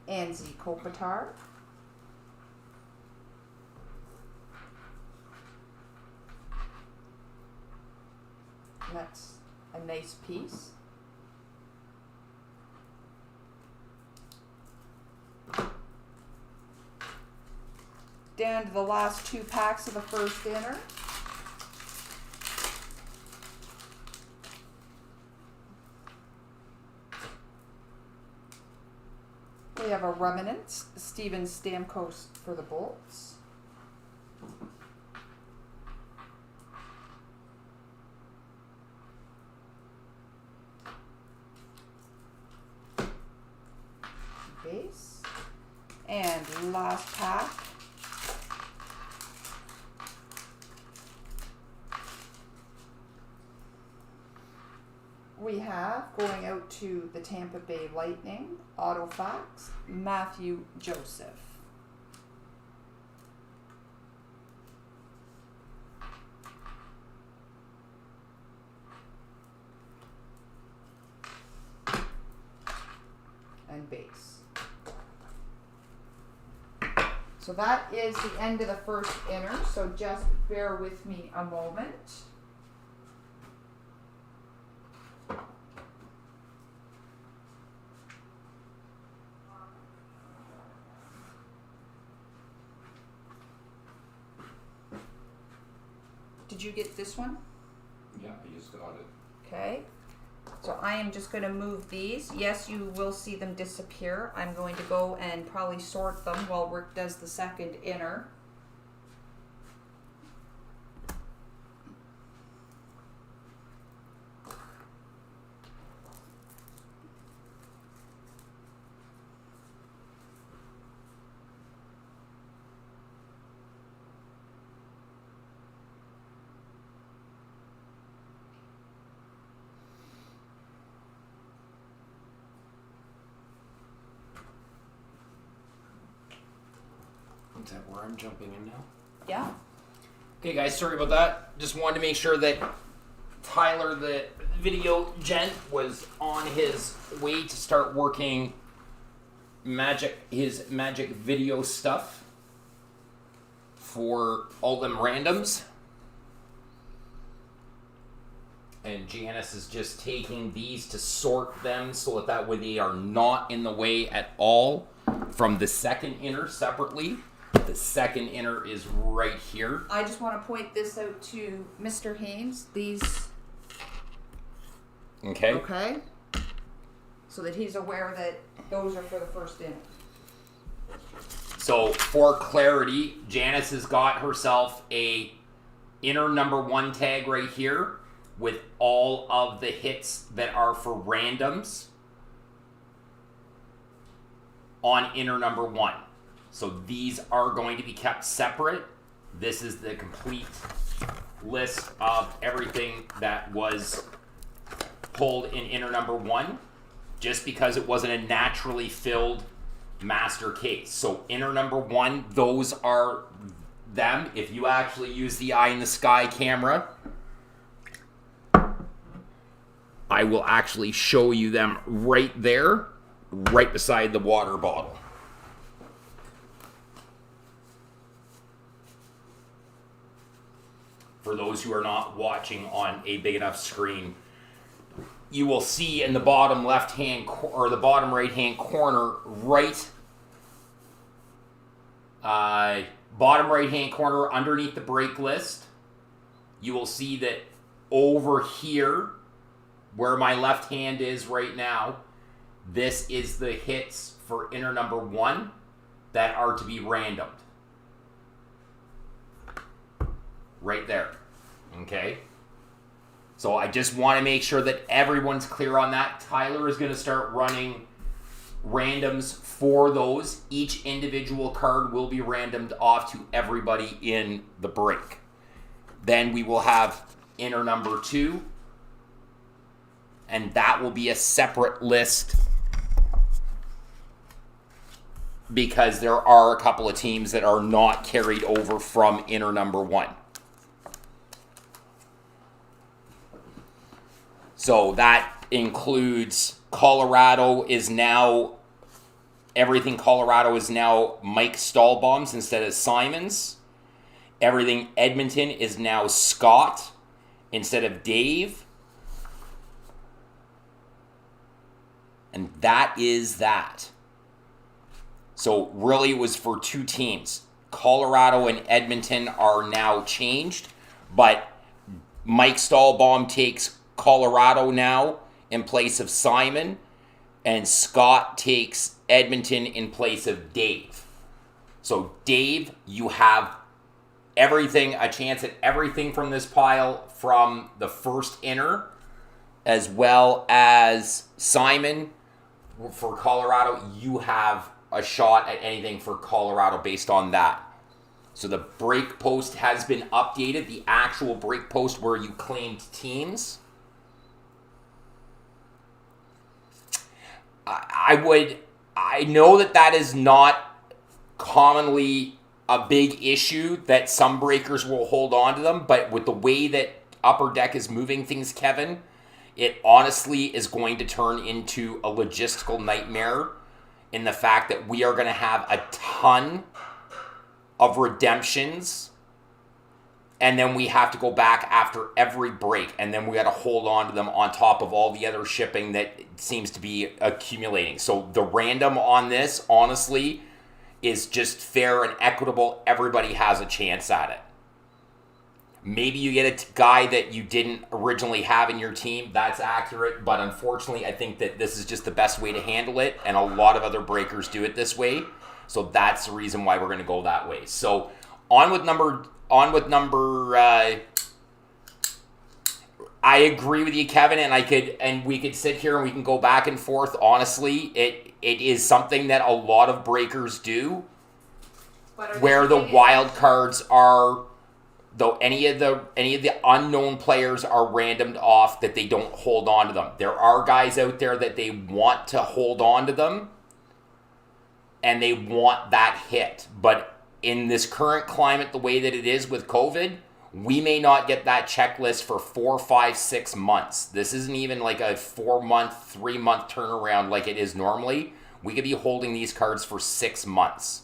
Anze Kopitar. That's a nice piece. Down to the last two packs of the first inner. We have a remnants, Steven Stamkos for the Bolts. Base. And last pack. We have going out to the Tampa Bay Lightning, Autofax, Matthew Joseph. And base. So that is the end of the first inner, so just bear with me a moment. Did you get this one? Yeah, I just got it. Okay. So I am just going to move these. Yes, you will see them disappear. I'm going to go and probably sort them while Rick does the second inner. Is that where I'm jumping in now? Yeah. Okay, guys, sorry about that. Just wanted to make sure that Tyler, the video gent, was on his way to start working his magic video stuff for all them randoms. And Janice is just taking these to sort them so that way they are not in the way at all from the second inner separately. The second inner is right here. I just want to point this out to Mr. Haynes. These, Okay. okay? So that he's aware that those are for the first inning. So for clarity, Janice has got herself a inner number 1 tag right here with all of the hits that are for randoms on inner number 1. So these are going to be kept separate. This is the complete list of everything that was pulled in inner number 1, just because it wasn't a naturally filled master case. So inner number 1, those are them. If you actually use the eye in the sky camera, I will actually show you them right there, right beside the water bottle. For those who are not watching on a big enough screen, you will see in the bottom left hand or the bottom right hand corner, bottom right hand corner underneath the break list, you will see that over here, where my left hand is right now, this is the hits for inner number 1 that are to be randomed. Right there. Okay? So I just want to make sure that everyone's clear on that. Tyler is going to start running randoms for those. Each individual card will be randomed off to everybody in the break. Then we will have inner number 2, and that will be a separate list because there are a couple of teams that are not carried over from inner number 1. So that includes Colorado is now, everything Colorado is now Mike Stahlbaum's instead of Simon's. Everything Edmonton is now Scott instead of Dave. And that is that. So really it was for 2 teams. Colorado and Edmonton are now changed, but Mike Stahlbaum takes Colorado now in place of Simon, and Scott takes Edmonton in place of Dave. So Dave, you have everything, a chance at everything from this pile from the first inner, as well as Simon for Colorado. You have a shot at anything for Colorado based on that. So the break post has been updated, the actual break post where you claimed teams. I know that is not commonly a big issue, that some breakers will hold on to them, but with the way that Upper Deck is moving things, Kevin, it honestly is going to turn into a logistical nightmare in the fact that we are going to have a ton of redemptions, and then we have to go back after every break, and then we got to hold on to them on top of all the other shipping that seems to be accumulating. So the random on this, honestly, is just fair and equitable. Everybody has a chance at it. Maybe you get a guy that you didn't originally have in your team. That's accurate, but unfortunately, I think that this is just the best way to handle it, and a lot of other breakers do it this way. So that's the reason why we're going to go that way. So on with number. I agree with you, Kevin, and we could sit here and we can go back and forth. Honestly, it is something that a lot of breakers do, where the wild cards are, though any of the unknown players are randomed off, that they don't hold on to them. There are guys out there that they want to hold on to them, and they want that hit, but in this current climate, the way that it is with COVID, we may not get that checklist for 4, 5, 6 months. This isn't even like a 4-month, 3-month turnaround like it is normally. We could be holding these cards for 6 months.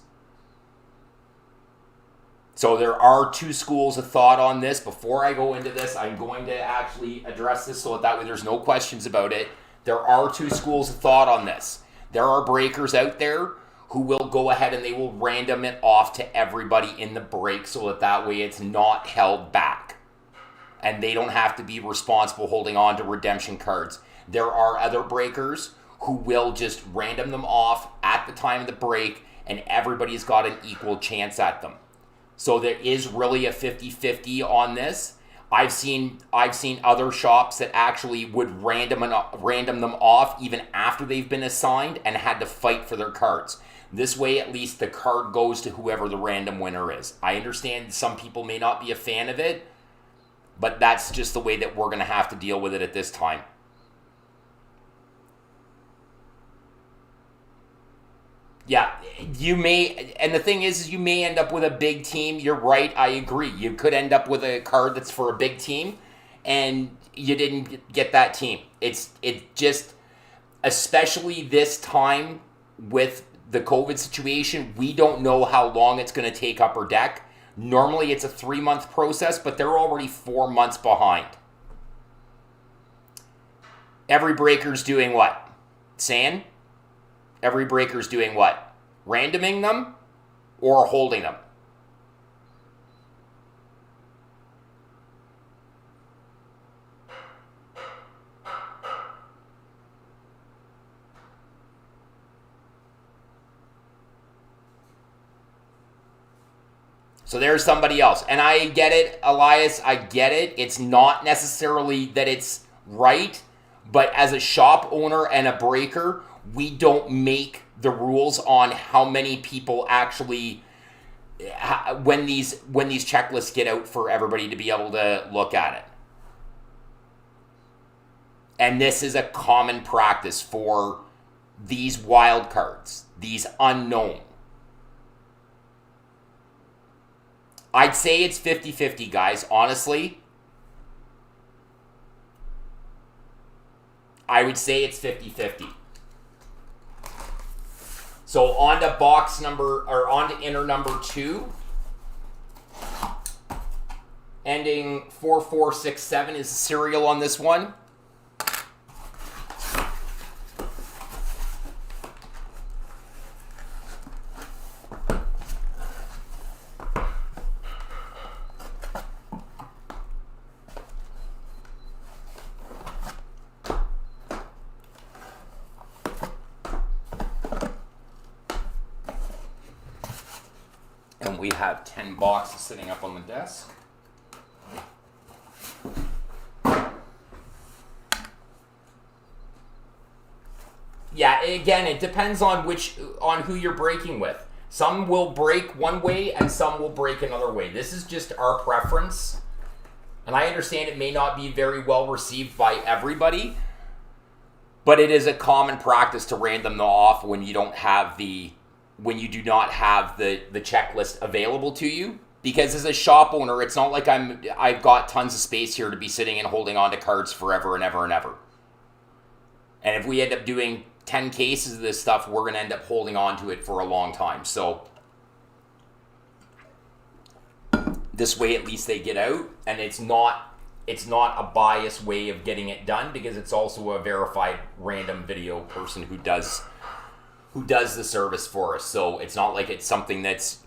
So there are 2 schools of thought on this. Before I go into this, I'm going to actually address this so that way there's no questions about it. There are 2 schools of thought on this. There are breakers out there who will go ahead and they will random it off to everybody in the break so that way it's not held back. And they don't have to be responsible holding on to redemption cards. There are other breakers who will just random them off at the time of the break, and everybody's got an equal chance at them. So there is really a 50-50 on this. I've seen other shops that actually would random them off even after they've been assigned and had to fight for their cards. This way, at least the card goes to whoever the random winner is. I understand some people may not be a fan of it, but that's just the way that we're going to have to deal with it at this time. Yeah, you may, and the thing is you may end up with a big team. You're right, I agree. You could end up with a card that's for a big team, and you didn't get that team. It just, especially this time with the COVID situation, we don't know how long it's going to take Upper Deck. Normally it's a 3-month process, but they're already 4 months behind. Every breaker's doing what? Saying? Every breaker's doing what? Randoming them or holding them? So there's somebody else. And I get it, Elias, I get it. It's not necessarily that it's right, but as a shop owner and a breaker, we don't make the rules on how many people actually, when these checklists get out for everybody to be able to look at it. And this is a common practice for these wild cards, these unknown. I'd say it's 50-50, guys, honestly. I would say it's 50-50. So on to box number, or on to inner number 2. Ending 4467 is the serial on this one. And we have 10 boxes sitting up on the desk. Yeah, again, it depends on who you're breaking with. Some will break one way and some will break another way. This is just our preference. And I understand it may not be very well received by everybody, but it is a common practice to random them off when you don't have when you do not have the checklist available to you. Because as a shop owner, it's not like I've got tons of space here to be sitting and holding on to cards forever and ever and ever. And if we end up doing 10 cases of this stuff, we're going to end up holding on to it for a long time. So this way at least they get out, and it's not a biased way of getting it done, because it's also a verified random video person who does the service for us. So it's not like it's something that's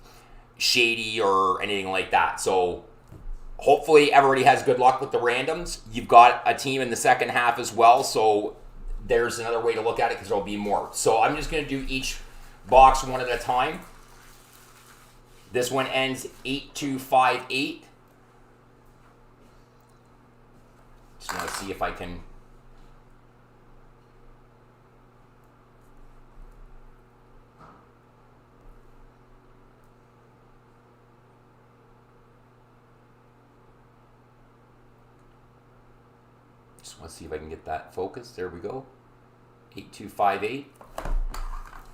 shady or anything like that. So hopefully everybody has good luck with the randoms. You've got a team in the second half as well, so there's another way to look at it, because there'll be more. So I'm just going to do each box one at a time. This one ends 8258. Just want to see if I can... Just want to see if I can get that focused. There we go. 8258.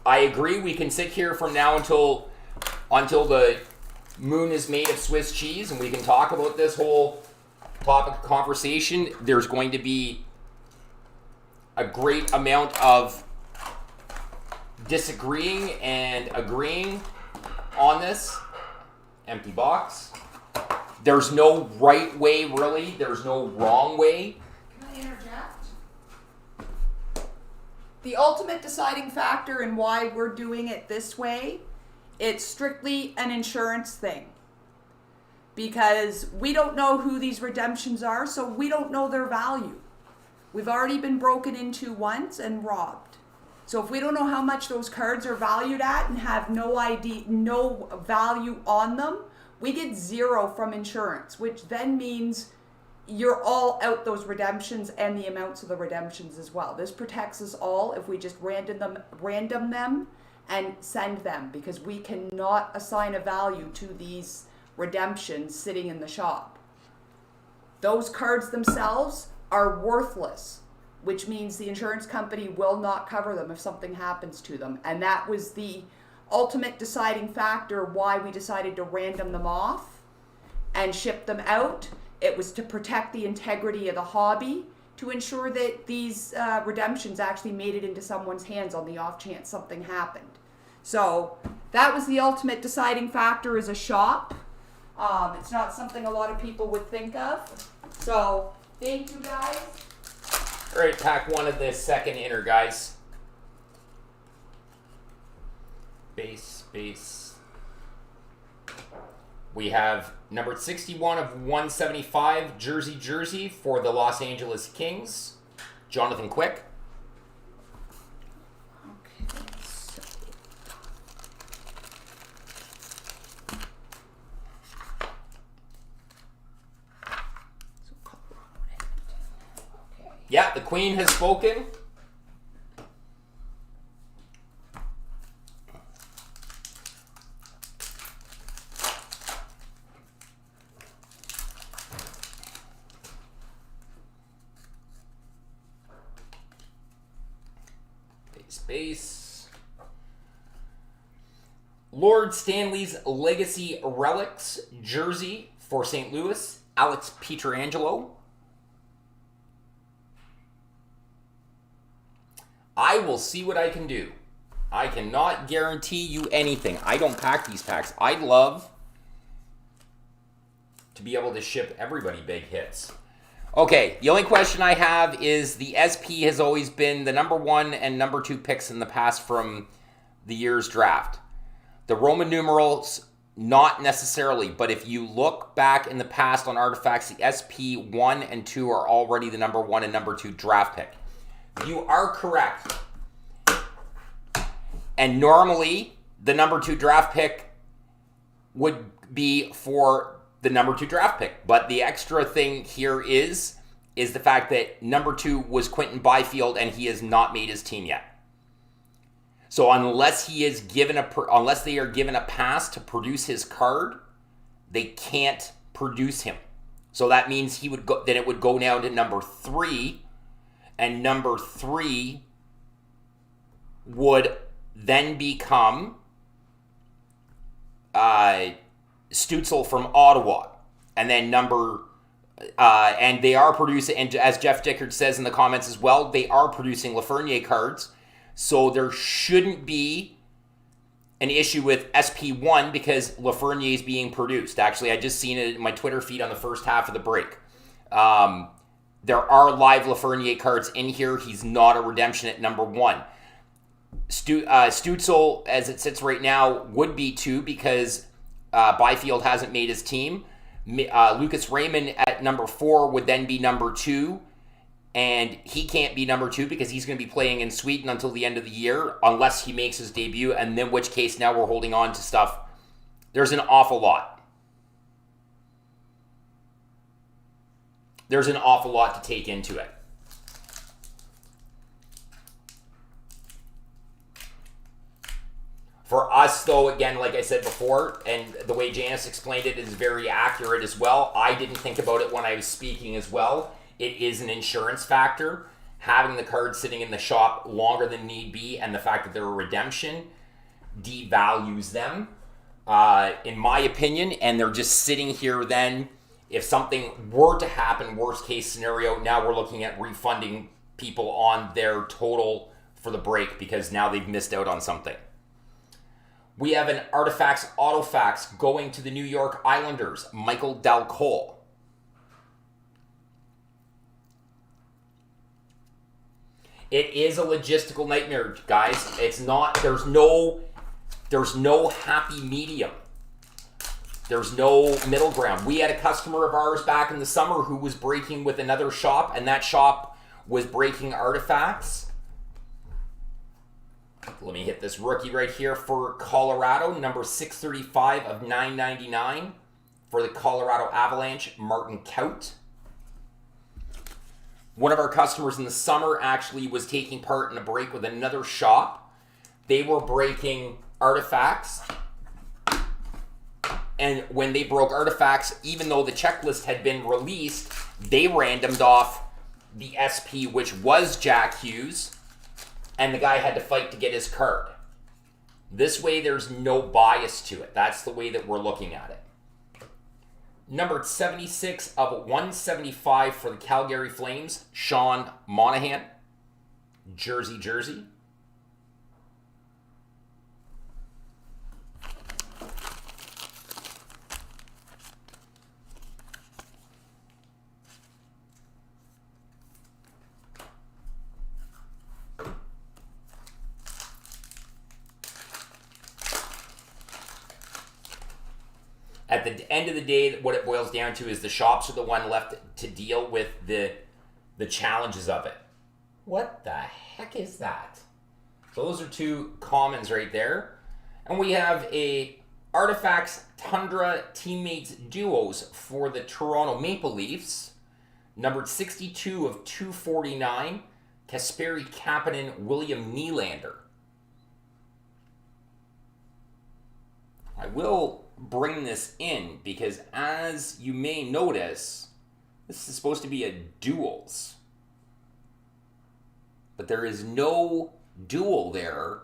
I agree. We can sit here from now until the moon is made of Swiss cheese, and we can talk about this whole topic of conversation. There's going to be a great amount of disagreeing and agreeing on this. Empty box. There's no right way, really. There's no wrong way. Interject. The ultimate deciding factor in why we're doing it this way, it's strictly an insurance thing. Because we don't know who these redemptions are, so we don't know their value. We've already been broken into once and robbed. So if we don't know how much those cards are valued at and have no value on them, we get 0 from insurance, which then means you're all out those redemptions and the amounts of the redemptions as well. This protects us all if we just random them and send them, because we cannot assign a value to these redemptions sitting in the shop. Those cards themselves are worthless, which means the insurance company will not cover them if something happens to them. And that was the ultimate deciding factor why we decided to random them off and ship them out. It was to protect the integrity of the hobby, to ensure that these redemptions actually made it into someone's hands on the off chance something happened. So that was the ultimate deciding factor as a shop. It's not something a lot of people would think of. So thank you guys. All right, pack one of the second inner, guys. Base. We have number 61 of 175, jersey for the Los Angeles Kings, Jonathan Quick. Okay, so Colorado and Edmonton. Okay. Yeah, the Queen has spoken. Base. Lord Stanley's Legacy Relics jersey for St. Louis, Alex Pietrangelo. I will see what I can do. I cannot guarantee you anything. I don't pack these packs. I'd love to be able to ship everybody big hits. Okay, the only question I have is the SP has always been the number 1 and number 2 picks in the past from the year's draft. The Roman numerals, not necessarily, but if you look back in the past on artifacts, the SP 1 and 2 are already the number 1 and number 2 draft pick. You are correct. And normally, the number 2 draft pick would be for the number 2 draft pick. But the extra thing here is the fact that number 2 was Quinton Byfield, and he has not made his team yet. So unless he is given unless they are given a pass to produce his card, they can't produce him. So that means he would go. Then it would go down to number 3, and number 3 would then become Stützle from Ottawa, and then and they are producing, and as Jeff Dickard says in the comments as well, they are producing Lafreniere cards, so there shouldn't be an issue with SP1 because Lafreniere is being produced. Actually, I just seen it in my Twitter feed on the first half of the break. There are live Lafreniere cards in here. He's not a redemption at number 1. Stützle, as it sits right now, would be 2 because Byfield hasn't made his team. Lucas Raymond at number 4 would then be number 2, and he can't be number 2 because he's going to be playing in Sweden until the end of the year unless he makes his debut, and in which case now we're holding on to stuff. There's an awful lot. There's an awful lot to take into it. For us, though, again, like I said before, and the way Janice explained it is very accurate as well. I didn't think about it when I was speaking as well. It is an insurance factor. Having the cards sitting in the shop longer than need be, and the fact that they're a redemption, devalues them, in my opinion, and they're just sitting here then. If something were to happen, worst case scenario, now we're looking at refunding people on their total for the break because now they've missed out on something. We have an Artifacts Autofax going to the New York Islanders, Michael Del Cole. It is a logistical nightmare, guys. It's not, there's no happy medium. There's no middle ground. We had a customer of ours back in the summer who was breaking with another shop, and that shop was breaking artifacts. Let me hit this rookie right here for Colorado, number 635 of 999 for the Colorado Avalanche, Martin Kaut. One of our customers in the summer actually was taking part in a break with another shop. they were breaking artifacts. And when they broke artifacts, even though the checklist had been released, they randomed off the SP, which was Jack Hughes, and the guy had to fight to get his card. This way, there's no bias to it. That's the way that we're looking at it. Numbered 76 of 175 for the Calgary Flames, Sean Monahan. Jersey. At the end of the day, what it boils down to is the shops are the one left to deal with the challenges of it. What the heck is that? So those are two commons right there. And we have a Artifacts Tundra Teammates Duos for the Toronto Maple Leafs. Numbered 62 of 249, Kasperi Kapanen, William Nylander. I will bring this in because, as you may notice, this is supposed to be a duels. But there is no duel there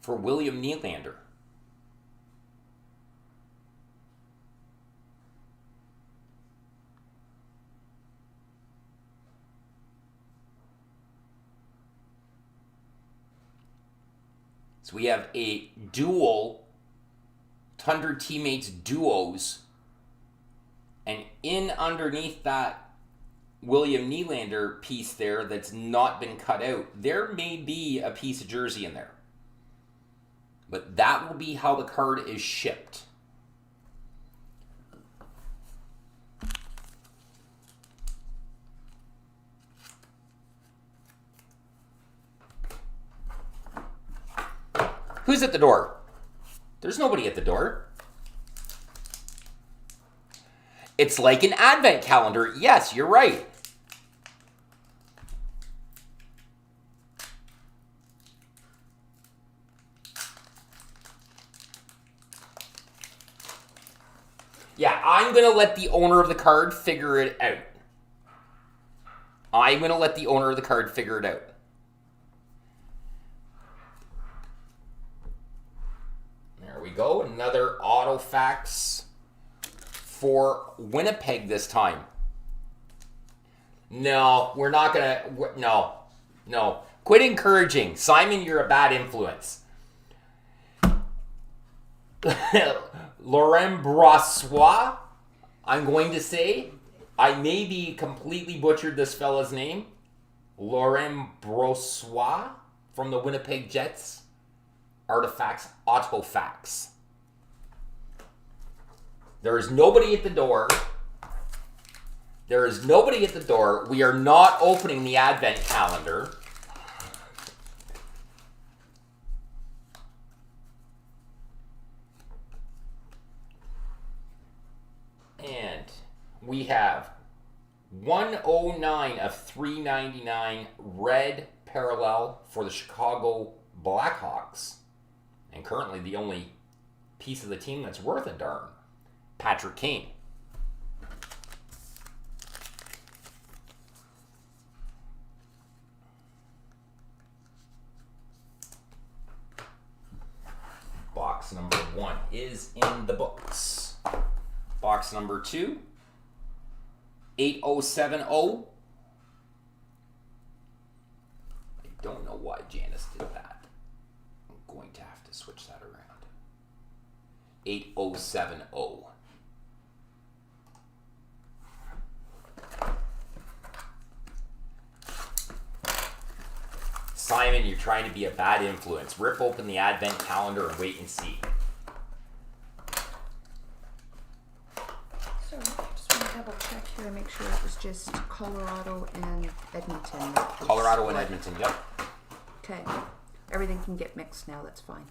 for William Nylander. So we have a dual Tundra Teammates Duos, and in underneath that William Nylander piece there that's not been cut out, there may be a piece of jersey in there. But that will be how the card is shipped. Who's at the door? There's nobody at the door. It's like an advent calendar. Yes, you're right. Yeah, I'm going to let the owner of the card figure it out. I'm going to let the owner of the card figure it out. There we go. Another Autofax for Winnipeg this time. No, we're not going to... No. Quit encouraging. Simon, you're a bad influence. Laurent Brossois, I'm going to say. I maybe completely butchered this fella's name. Laurent Brossois from the Winnipeg Jets. Artifacts, Autofax. There is nobody at the door. There is nobody at the door. We are not opening the advent calendar. And we have 109 of 399 red parallel for the Chicago Blackhawks. And currently the only piece of the team that's worth a darn, Patrick Kane. Box number 1 is in the books. Box number 2, 8070. I don't know why Janice did that. I'm going to have to switch that around. 8070. Simon, you're trying to be a bad influence. Rip open the advent calendar and wait and see. So, I just want to double check here and make sure it was just Colorado and Edmonton. Colorado and Edmonton, yep. Okay. Everything can get mixed now, that's fine.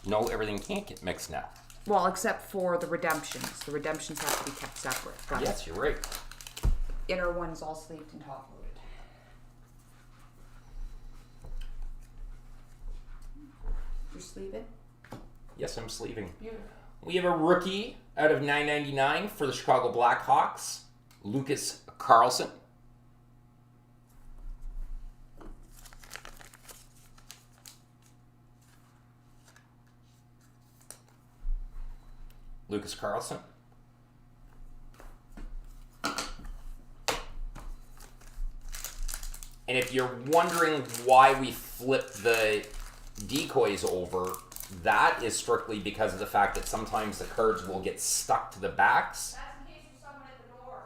No, everything can't get mixed now. Well, except for the redemptions. The redemptions have to be kept separate. But Yes, you're right. inner one is all sleeved and top loaded. You're sleeving? Yes, I'm sleeving. Beautiful. We have a rookie out of 9.99 for the Chicago Blackhawks, Lucas Carlson. Lucas Carlson. And if you're wondering why we flipped the decoys over, that is strictly because of the fact that sometimes the cards will get stuck to the backs. That's in case there's someone at the door.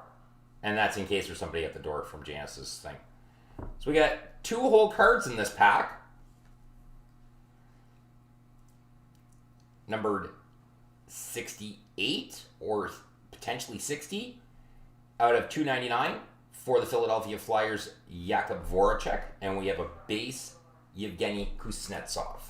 And that's in case there's somebody at the door from Janice's thing. So we got 2 whole cards in this pack. Numbered 68 or potentially 60 out of 299 for the Philadelphia Flyers, Jakub Voracek. And we have a base, Yevgeny Kuznetsov.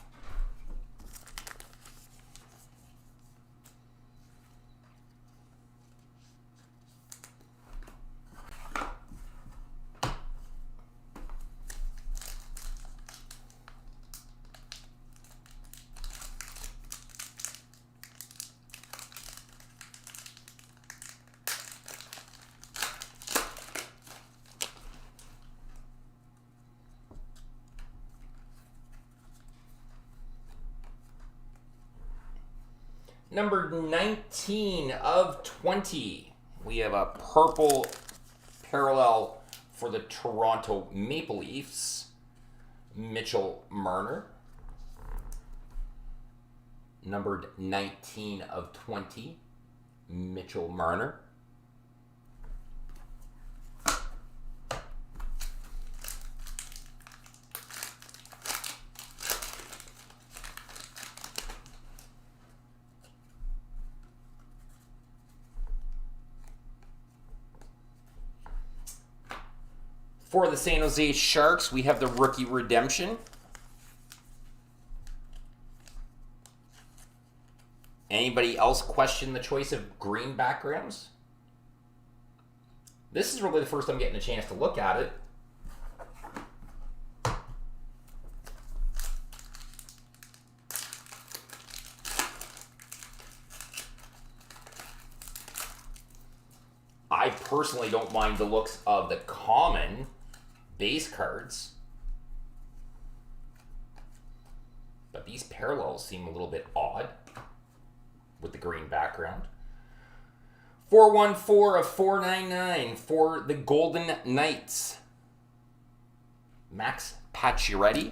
Number 19 of 20. We have a purple parallel for the Toronto Maple Leafs, Mitchell Marner. Numbered 19 of 20, Mitchell Marner. For the San Jose Sharks, we have the rookie redemption. Anybody else question the choice of green backgrounds? This is really the first time getting a chance to look at it. I personally don't mind the looks of the common base cards, but these parallels seem a little bit odd with the green background. 414 of 499 for the Golden Knights, Max Pacioretty.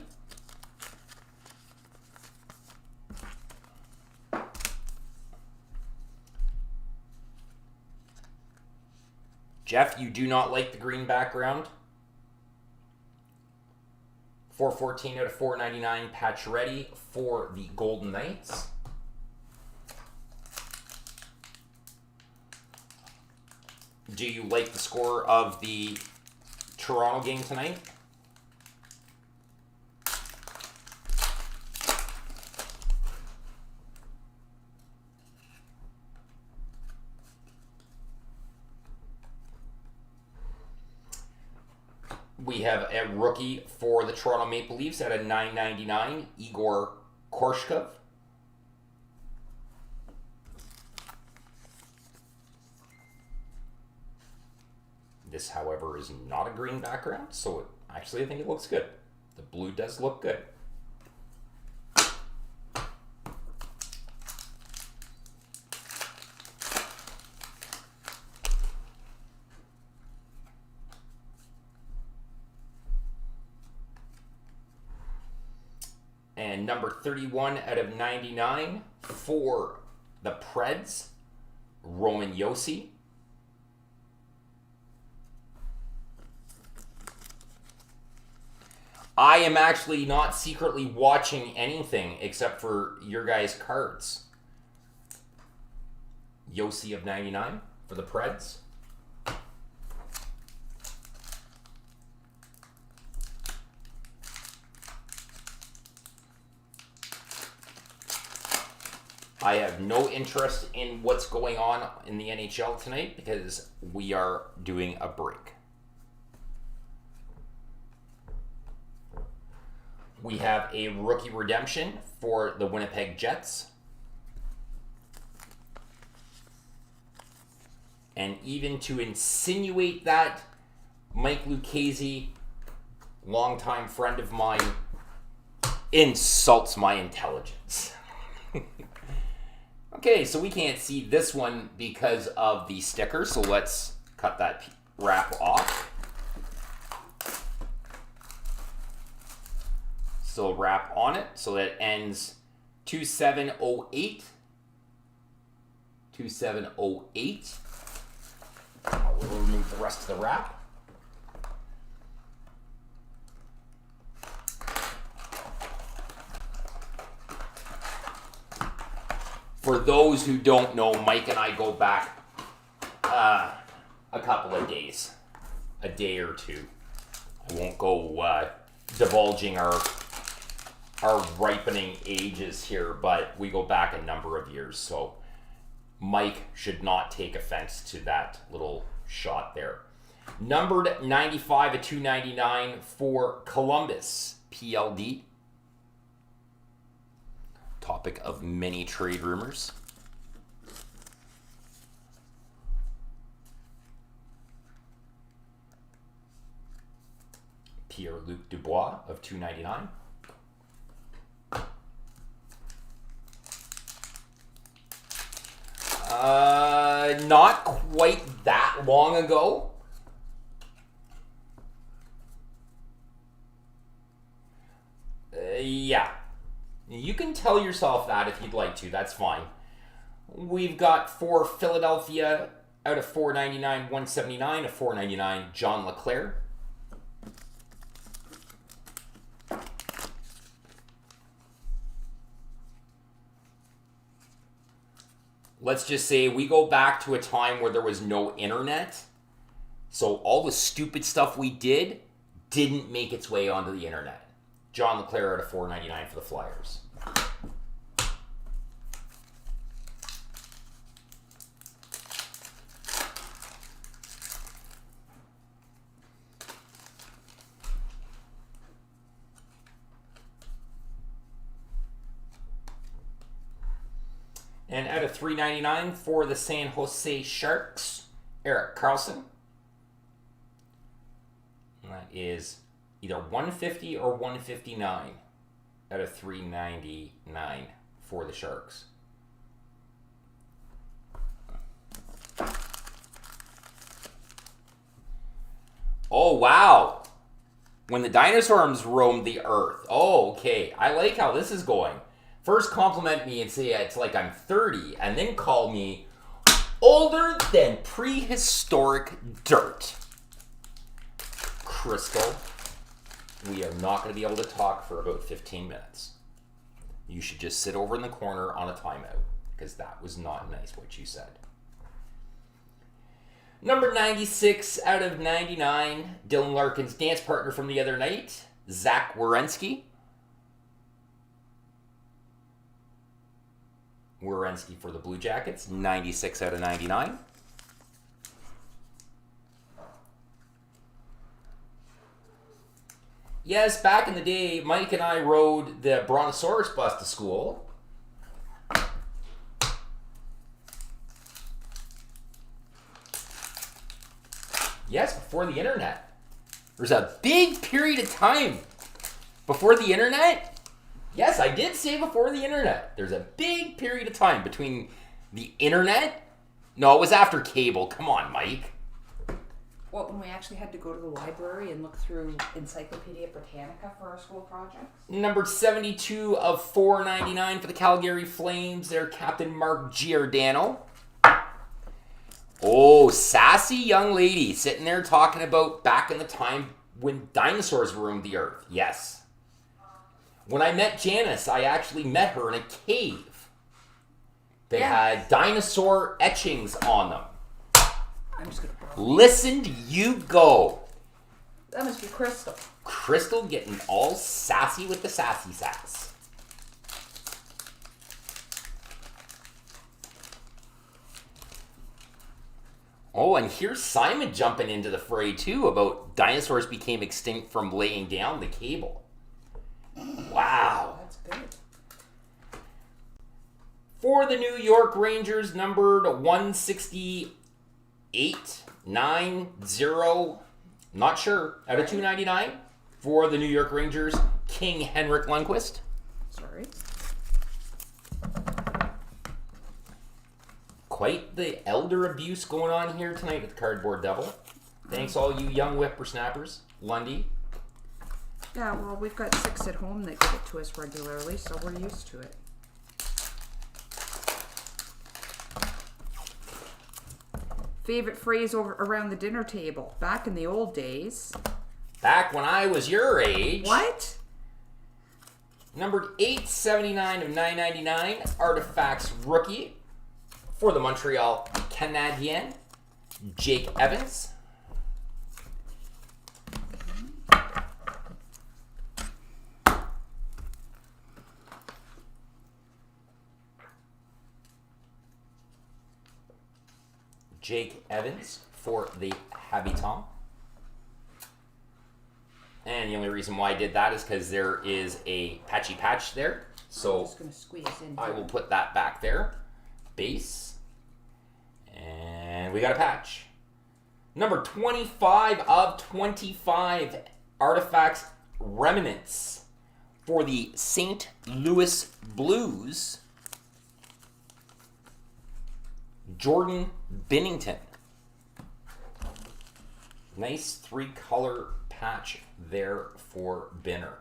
Jeff, you do not like the green background. 414 out of 499, Pacioretty for the Golden Knights. Do you like the score of the Toronto game tonight? We have a rookie for the Toronto Maple Leafs at a $9.99, Igor Korshkov. This, however, is not a green background, so actually I think it looks good. The blue does look good. And number 31 out of 99 for the Preds, Roman Josi. I am actually not secretly watching anything except for your guys' cards. Josi of 99 for the Preds. I have no interest in what's going on in the NHL tonight because we are doing a break. We have a rookie redemption for the Winnipeg Jets. And even to insinuate that, Mike Lucchese, longtime friend of mine, insults my intelligence. Okay, so we can't see this one because of the sticker, so let's cut that wrap off. So wrap on it, so that ends 2708. 2708. We'll remove the rest of the wrap. For those who don't know, Mike and I go back a couple of days, a day or two. I won't go divulging our ripening ages here, but we go back a number of years, so Mike should not take offense to that little shot there. Numbered 95 of 299 for Columbus PLD. Topic of many trade rumors. Pierre-Luc Dubois of 299. Not quite that long ago. Yeah. You can tell yourself that if you'd like to. That's fine. We've got for Philadelphia out of 499, 179 of 499, John LeClair. Let's just say we go back to a time where there was no internet. So all the stupid stuff we did didn't make its way onto the internet. John LeClair out of 499 for the Flyers. And out of 399 for the San Jose Sharks, Erik Karlsson. And that is either 150 or 159 out of 399 for the Sharks. Oh, wow. When the dinosaurs roamed the earth. Oh, okay. I like how this is going. First compliment me and say it's like I'm 30, and then call me older than prehistoric dirt. Crystal, we are not going to be able to talk for about 15 minutes. You should just sit over in the corner on a timeout, because that was not nice what you said. Number 96 out of 99, Dylan Larkin's dance partner from the other night, Zach Werenski. Werenski for the Blue Jackets, 96 out of 99. Yes, back in the day, Mike and I rode the Brontosaurus bus to school. Yes, before the internet. There's a big period of time before the internet. Yes, I did say before the internet. There's a big period of time between the internet. No, it was after cable. Come on, Mike. What, when we actually had to go to the library and look through Encyclopedia Britannica for our school projects? Number 72 of 499 for the Calgary Flames. Their captain, Mark Giordano. Oh, sassy young lady sitting there talking about back in the time when dinosaurs roamed the earth. Yes. When I met Janice, I actually met her in a cave. They had dinosaur etchings on them. I'm just going to Listen to you go. That must be Crystal. Crystal getting all sassy with the sassy sass. Oh, and here's Simon jumping into the fray too about dinosaurs became extinct from laying down the cable. Wow. That's good. For the New York Rangers, numbered 168-90, not sure, out of 299. For the New York Rangers, King Henrik Lundqvist. Sorry. Quite the elder abuse going on here tonight at the Cardboard Devil. Thanks all you young whippersnappers. Lundy. Yeah, well, we've got 6 at home that give it to us regularly, so we're used to it. Favorite phrase around the dinner table? Back in the old days. Back when I was your age. What? Numbered 879 of 999, Artifacts rookie. For the Montreal Canadiens, Jake Evans. Jake Evans for the Habitants. And the only reason why I did that is because there is a patchy patch there. I'm So just going to squeeze in. I will put that back there. Base. And we got a patch. Number 25 of 25, Artifacts Remnants for the St. Louis Blues, Jordan Binnington. Nice 3-color patch there for Binner.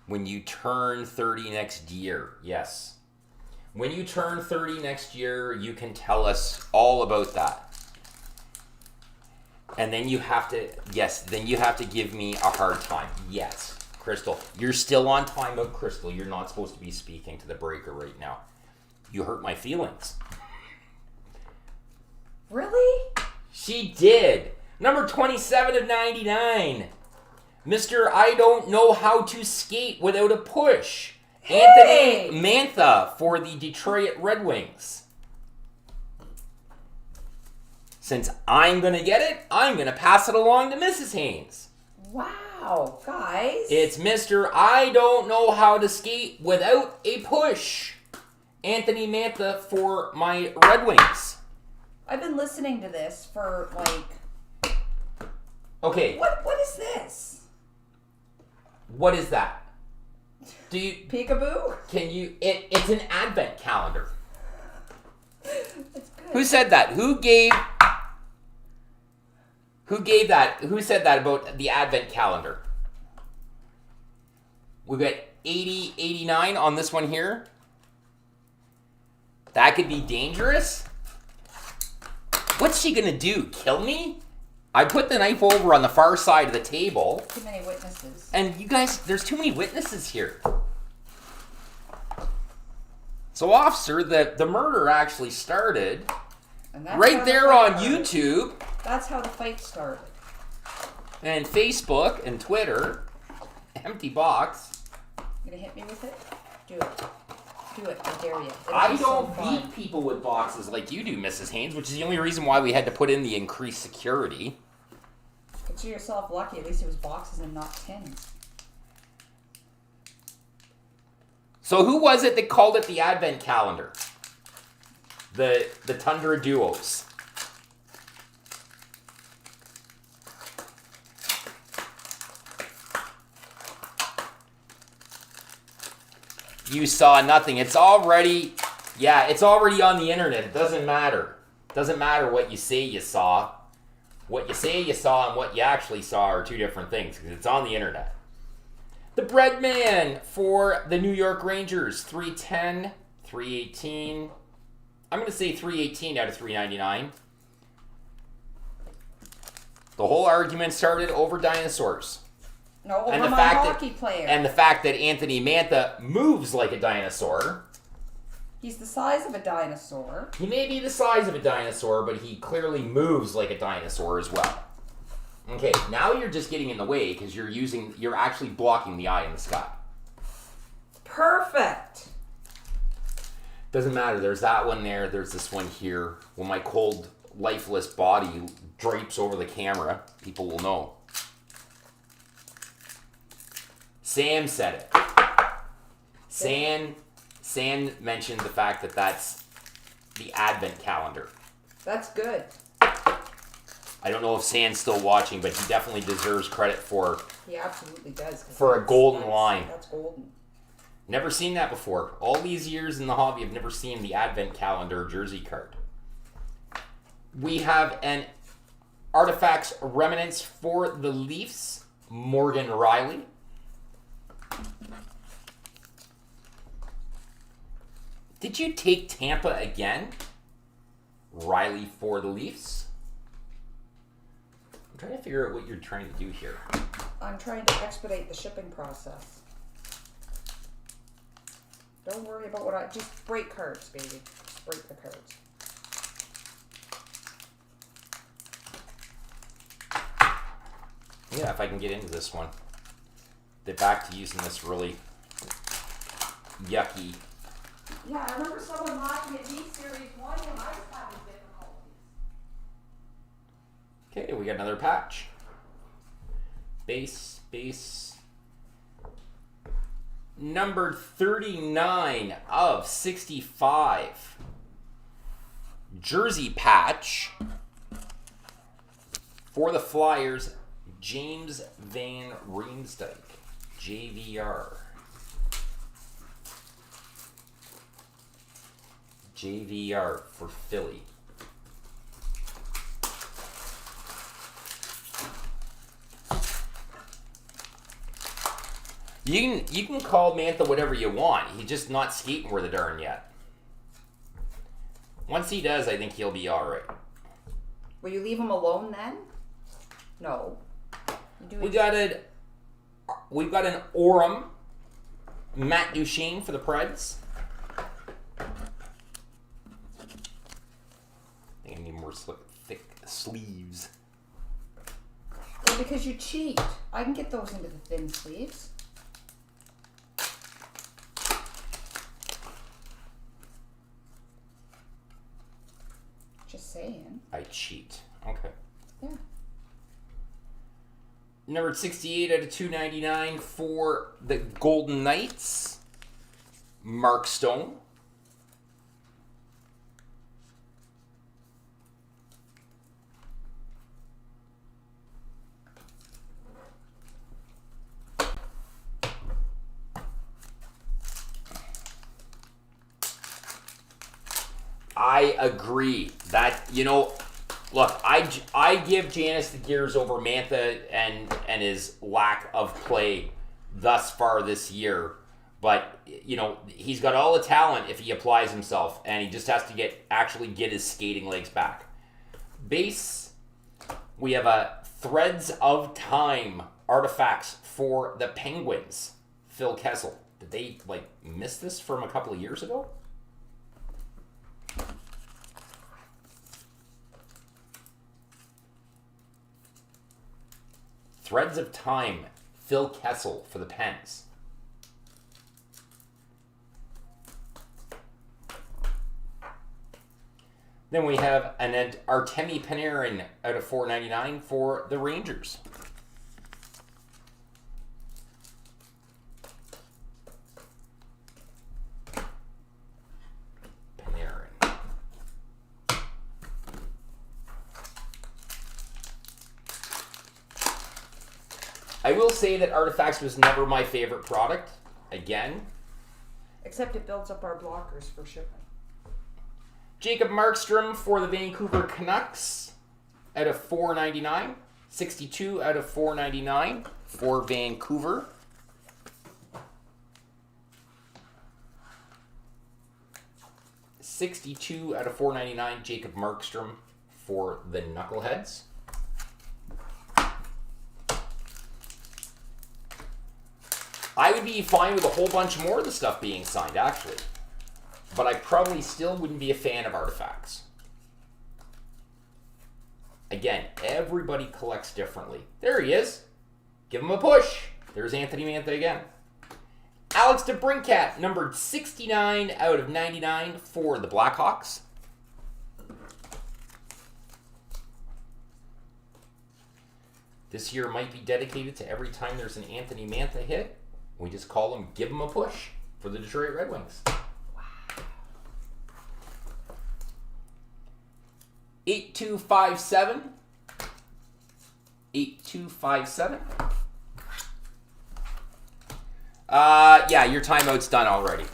When you turn 30 next year, yes. When you turn 30 next year, you can tell us all about that. And then you have to, then you have to give me a hard time. Yes, Crystal, you're still on timeout, Crystal. You're not supposed to be speaking to the breaker right now. You hurt my feelings. Really? She did. Number 27 of 99. Mr. I don't know how to skate without a push. Hey! Anthony Mantha for the Detroit Red Wings. Since I'm going to get it, I'm going to pass it along to Mrs. Haynes. Wow, guys. It's Mr. I don't know how to skate without a push. Anthony Mantha for my Red Wings. I've been listening to this for like... Okay. What is this? What is that? Do you... Peekaboo? Can you... It's an advent calendar. It's good. Who said that? Who gave that? Who said that about the advent calendar? We've got 80, 89 on this one here. That could be dangerous. What's she gonna do? Kill me? I put the knife over on the far side of the table. Too many witnesses. And you guys, there's too many witnesses here. So, officer, the murder actually started And that's right how there the fight on started. YouTube That's how the fight started. and Facebook and Twitter. Empty box. You gonna hit me with it? Do it. Do it. I dare you. It'll I be so don't fun. beat people with boxes like you do, Mrs. Haynes, which is the only reason why we had to put in the increased security. Consider yourself lucky. At least it was boxes and not tins. So who was it that called it the Advent Calendar? The Tundra Duos. You saw nothing. It's already on the internet. It doesn't matter. It doesn't matter what you say you saw. What you say you saw and what you actually saw are two different things because it's on the internet. The Breadman for the New York Rangers, 310, 318. I'm going to say 318 out of 399. The whole argument started over dinosaurs. No, over And the my fact hockey that, player. And the fact that Anthony Mantha moves like a dinosaur. He's the size of a dinosaur. He may be the size of a dinosaur, but he clearly moves like a dinosaur as well. Okay, now you're just getting in the way because you're actually blocking the eye in the sky. Perfect. Doesn't matter. There's that one there. There's this one here. When my cold, lifeless body drapes over the camera, people will know. Sam said it. Sam mentioned the fact that that's the Advent calendar. That's good. I don't know if Sam's still watching, but he definitely deserves credit for He absolutely does. 'Cause For a golden that's- line. That's golden. Never seen that before. All these years in the hobby, I've never seen the Advent calendar jersey card. We have an Artifacts Remnants for the Leafs, Morgan Riley. Did you take Tampa again? Riley for the Leafs. I'm trying to figure out what you're trying to do here. I'm trying to expedite the shipping process. Don't worry about what I just break cards, baby. Just break the cards. Yeah, if I can get into this one. They're back to using this really yucky. Yeah, I remember someone laughing at me series 1 when I was having difficulties. Okay, we got another patch. Base. Number 39 of 65. Jersey patch for the Flyers, James Van Riemsdyk, JVR. JVR for Philly. You can call Mantha whatever you want. He's just not skating worth a darn yet. Once he does, I think he'll be all right. Will you leave him alone then? No. We've got an Orem, Matt Duchene for the Preds. I think I need more thick sleeves. Well, because you cheat. I can get those into the thin sleeves. Just saying. I cheat. Okay. Yeah. Number 68 out of 299 for the Golden Knights, Mark Stone. I agree that, look, I give Janice the gears over Mantha and his lack of play thus far this year. But, he's got all the talent if he applies himself, and he just has to get his skating legs back. Base, we have a Threads of Time artifacts for the Penguins, Phil Kessel. Did they, miss this from a couple of years ago? Threads of Time, Phil Kessel for the Pens. Then we have an Artemi Panarin out of 499 for the Rangers. Panarin. I will say that Artifacts was never my favorite product. Again. Except it builds up our blockers for shipping. Jacob Markstrom for the Vancouver Canucks out of 499. 62 out of 499 for Vancouver. $62 out of $4.99, Jacob Markstrom for the Knuckleheads. I would be fine with a whole bunch more of the stuff being signed, actually. But I probably still wouldn't be a fan of Artifacts. Again, everybody collects differently. There he is. Give him a push. There's Anthony Mantha again. Alex DeBrincat, numbered 69 out of 99 for the Blackhawks. This year might be dedicated to every time there's an Anthony Mantha hit. We just call him Give Him a Push for the Detroit Red Wings. Wow. 8257. 8257. Yeah, your timeout's done already.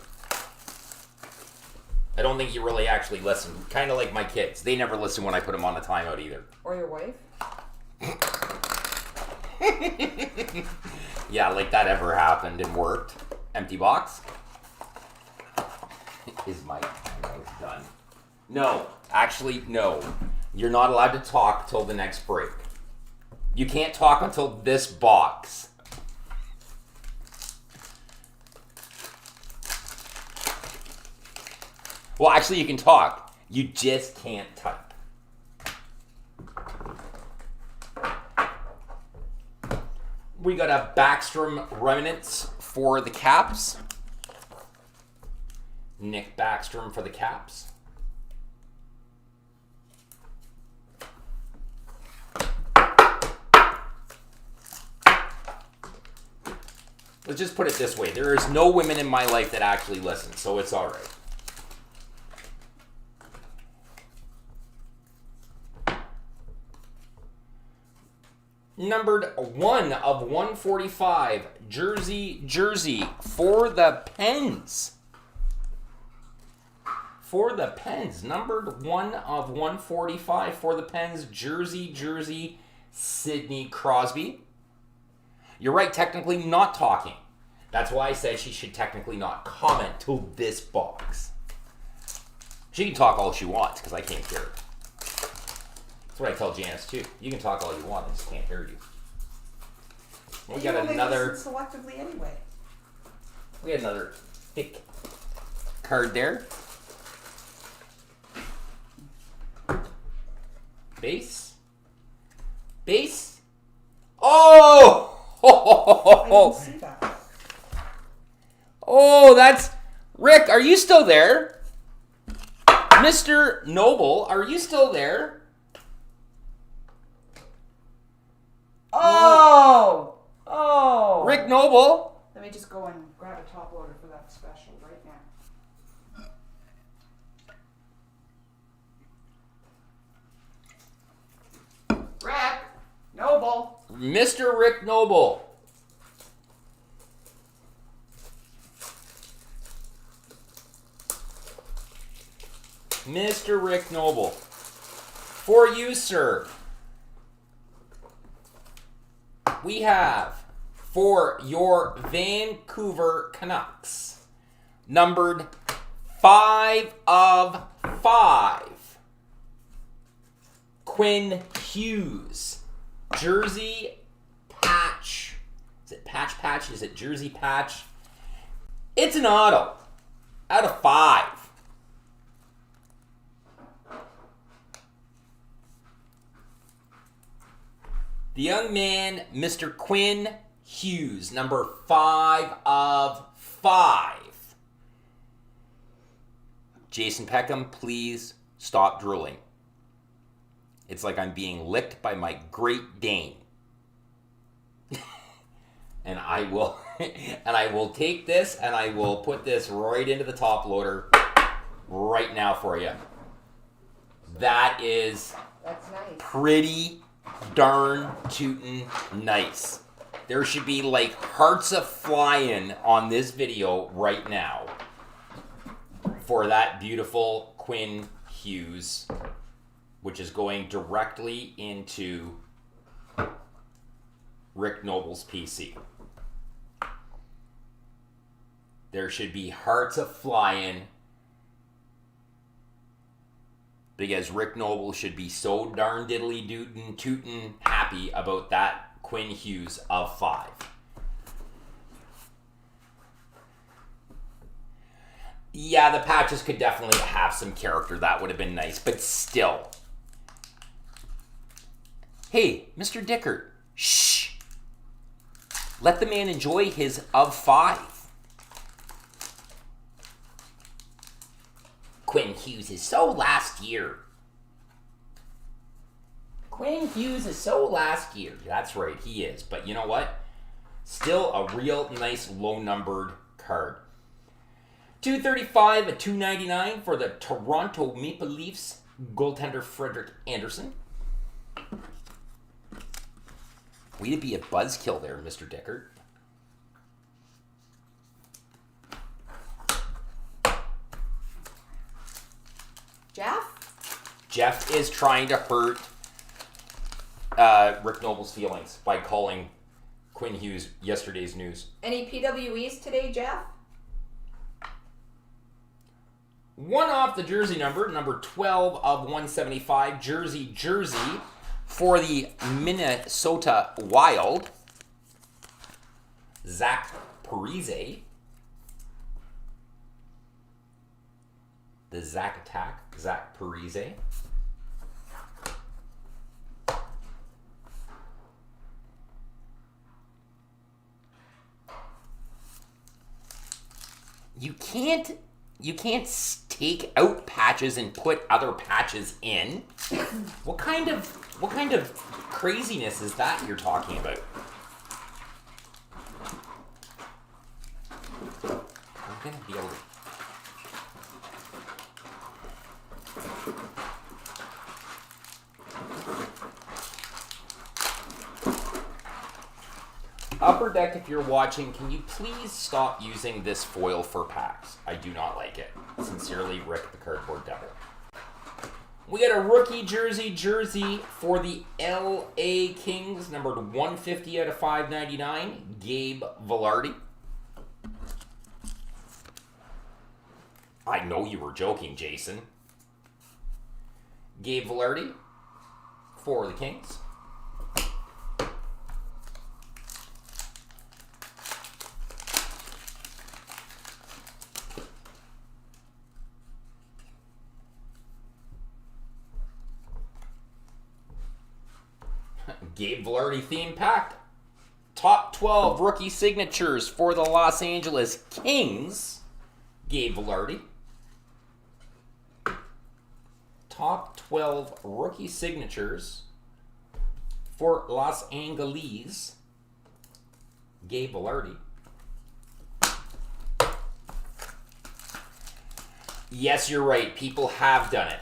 I don't think you really actually listen. Kind of like my kids. They never listen when I put them on a timeout either. Or your wife? Yeah, like that ever happened and worked. Empty box. Is my timeout done? No. Actually, no. You're not allowed to talk till the next break. You can't talk until this box. Well, actually, you can talk. You just can't type. We got a Backstrom Remnants for the Caps. Nick Backstrom for the Caps. Let's just put it this way. There is no women in my life that actually listen, so it's all right. Numbered 1 of 145, Jersey for the Pens. For the Pens, numbered 1 of 145 for the Pens, Jersey, Sidney Crosby. You're right, technically not talking. That's why I said she should technically not comment till this box. She can talk all she wants, because I can't hear her. That's what I tell Janice too. You can talk all you want, I just can't hear you. We got another selectively anyway. We had another thick card there. Base. Oh! I didn't see that. Oh, that's Rick. Are you still there, Mr. Noble? Are you still there? Oh! Rick Noble. Let me just go and grab a top loader for that special right now. Rick Noble. Mr. Rick Noble. Mr. Rick Noble. For you, sir. We have, for your Vancouver Canucks, numbered 5 of 5, Quinn Hughes. Jersey patch. Is it patch? Is it jersey patch? It's an auto. Out of 5. The young man, Mr. Quinn Hughes, number 5 of 5. Jason Peckham, please stop drooling. It's like I'm being licked by my Great Dane. And I will take this and I will put this right into the top loader right now for you. That's nice. Pretty darn tootin' nice. There should be like hearts a flying on this video right now for that beautiful Quinn Hughes, which is going directly into Rick Noble's PC. There should be hearts a flying because Rick Noble should be so darn diddly dootin' tootin' happy about that Quinn Hughes of 5. Yeah, the patches could definitely have some character. That would have been nice, but still. Hey, Mr. Dickert, shh. Let the man enjoy his of 5. Quinn Hughes is so last year. Quinn Hughes is so last year. That's right, he is. But you know what? Still a real nice low-numbered card. 235 at 299 for the Toronto Maple Leafs goaltender Frederik Andersen. Way to be a buzzkill there, Mr. Dickert. Jeff is trying to hurt Rick Noble's feelings by calling Quinn Hughes yesterday's news. Any PWEs today, Jeff? One off the jersey number 12 of 175, jersey for the Minnesota Wild, Zach Parise. The Zach Attack, Zach Parise. You can't take out patches and put other patches in. What kind of craziness is that you're talking about? I'm gonna be able to. Upper Deck, if you're watching, can you please stop using this foil for packs? I do not like it. Sincerely, Rick the Cardboard Devil. We got a rookie jersey for the LA Kings, numbered 150 out of 599, Gabe Vilardi. I know you were joking, Jason. Gabe Vilardi for the Kings. Gabe Vilardi theme pack. Top 12 rookie signatures for the Los Angeles Kings. Gabe Vilardi. Top 12 rookie signatures for Los Angeles. Gabe Vilardi. Yes, you're right. People have done it.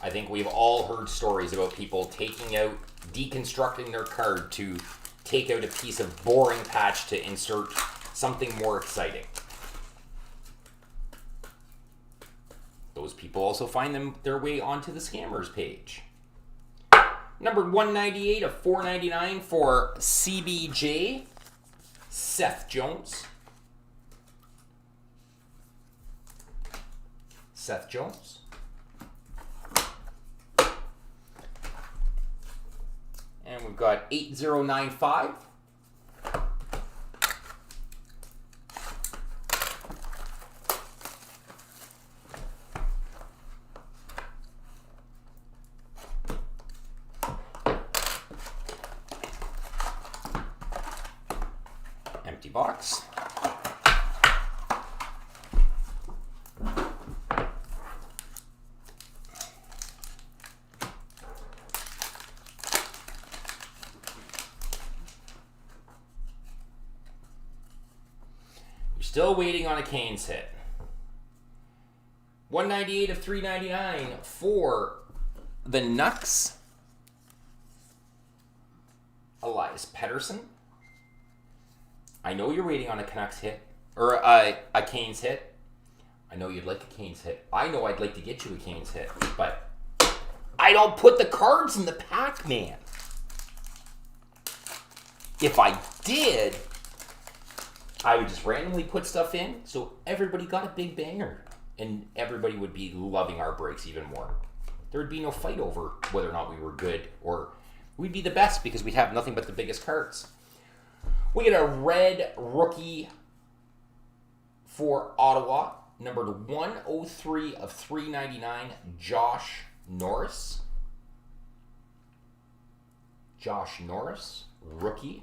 I think we've all heard stories about people deconstructing their card to take out a piece of boring patch to insert something more exciting. Those people also find their way onto the scammers page. Numbered 198 of 499 for CBJ, Seth Jones. Seth Jones. And we've got 8095. Empty box. Still waiting on a Canes hit. 198 of 399 for the Nucks. Elias Pettersson. I know you're waiting on a Canucks hit. Or a Canes hit. I know you'd like a Canes hit. I know I'd like to get you a Canes hit. But I don't put the cards in the pack, man. If I did, I would just randomly put stuff in so everybody got a big banger. And everybody would be loving our breaks even more. There would be no fight over whether or not we were good, or we'd be the best because we'd have nothing but the biggest cards. We get a red rookie for Ottawa, numbered 103 of 399, Josh Norris. Josh Norris, rookie.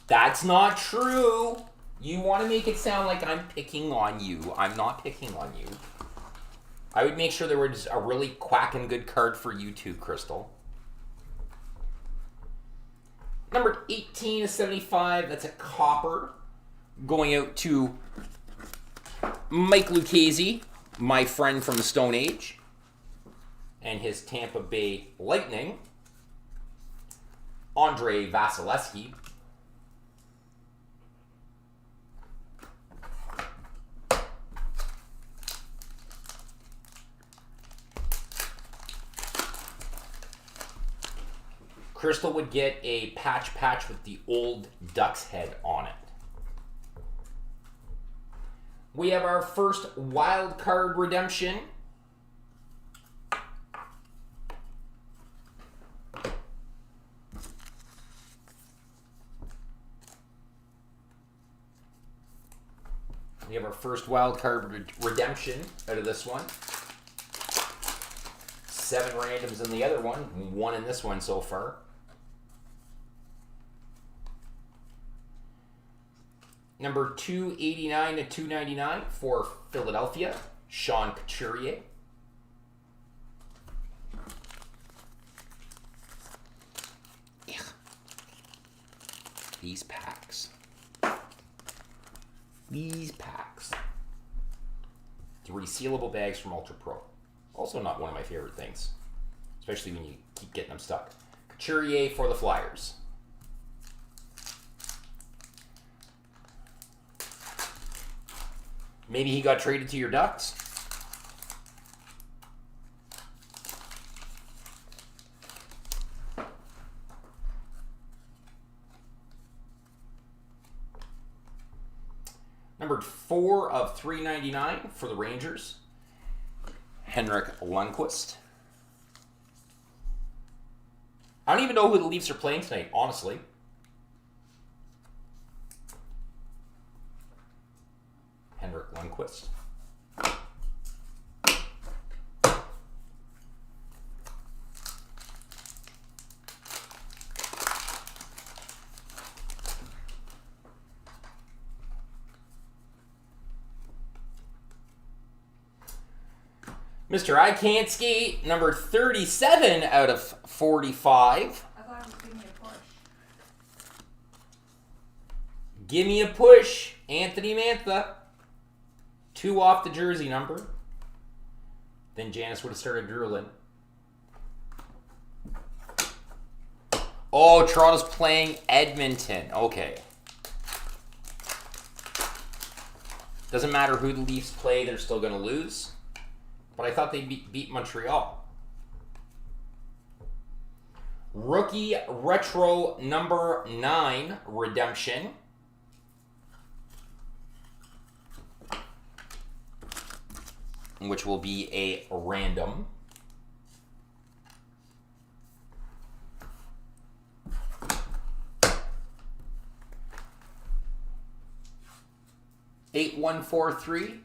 That's not true. You want to make it sound like I'm picking on you. I'm not picking on you. I would make sure there was a really quacking good card for you too, Crystal. Number 18 to 75, that's a copper. Going out to Mike Lucchese, my friend from the Stone Age, and his Tampa Bay Lightning, Andre Vasilevsky. Crystal would get a patch with the old Duck's head on it. We have our first wild card redemption. We have our first wild card redemption out of this one. 7 randoms in the other one, 1 in this one so far. Number 289 to 299 for Philadelphia, Sean Couturier. Ugh. These packs. These packs. 3 sealable bags from Ultra Pro. Also not one of my favorite things, especially when you keep getting them stuck. Couturier for the Flyers. Maybe he got traded to your Ducks. Numbered 4 of 399 for the Rangers, Henrik Lundqvist. I don't even know who the Leafs are playing tonight, honestly. Henrik Lundqvist. Mr. I Can't Skate, number 37 out of 45. I thought it was giving me a push. Give me a push, Anthony Mantha. 2 off the jersey number. Then Janice would have started drooling. Oh, Toronto's playing Edmonton. Okay. Doesn't matter who the Leafs play, they're still going to lose. But I thought they beat Montreal. Rookie Retro number 9 redemption. Which will be a random. $8143.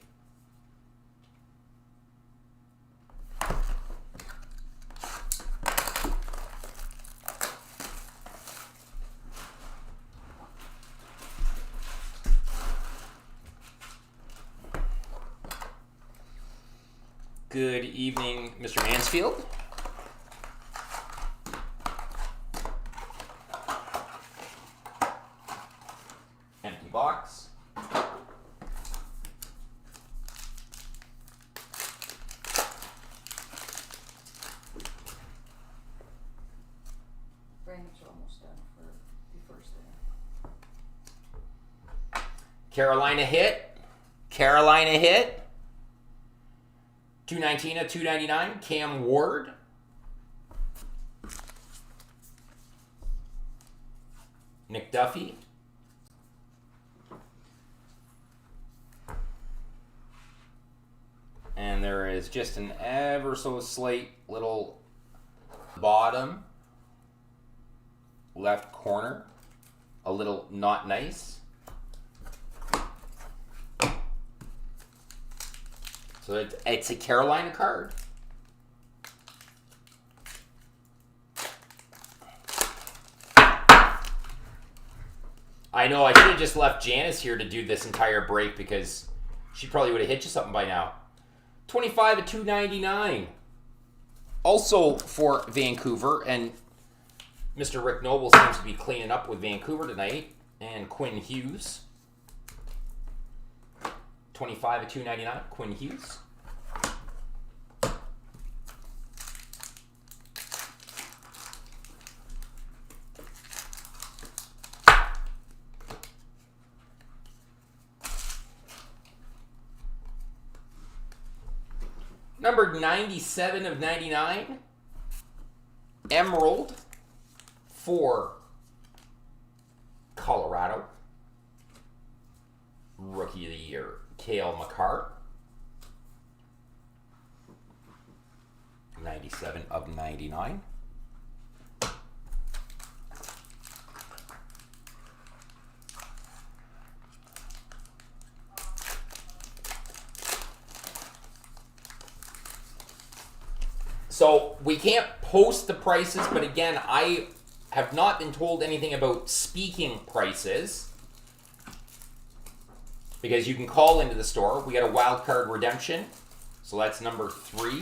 Good evening, Mr. Mansfield. Empty box. Brandon's almost done for the first thing. Carolina hit. Carolina hit. 219 of 299, Cam Ward. Nick Duffy. And there is just an ever so slight little bottom left corner. A little not nice. So it's a Carolina card. I know, I should have just left Janice here to do this entire break because she probably would have hit you something by now. 25 at $2.99. Also for Vancouver, and Mr. Rick Noble seems to be cleaning up with Vancouver tonight, and Quinn Hughes. 25 at $2.99, Quinn Hughes. Number 97 of 99, Emerald for Colorado. Rookie of the Year, Cale Makar. 97 of 99. So we can't post the prices, but again, I have not been told anything about speaking prices because you can call into the store. We got a wild card redemption, so that's number 3.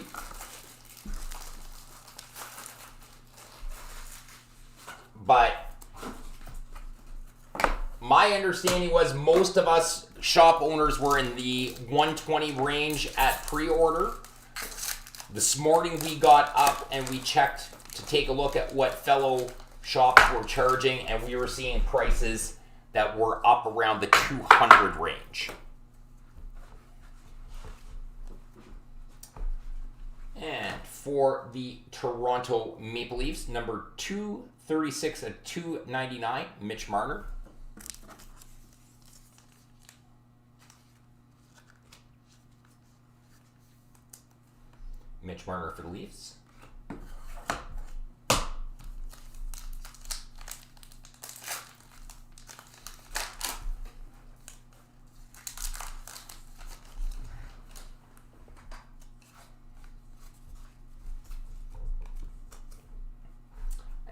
But my understanding was most of us shop owners were in the 120 range at pre-order. This morning we got up and we checked to take a look at what fellow shops were charging, and we were seeing prices that were up around the 200 range. And for the Toronto Maple Leafs, number 236 at $2.99, Mitch Marner. Mitch Marner for the Leafs.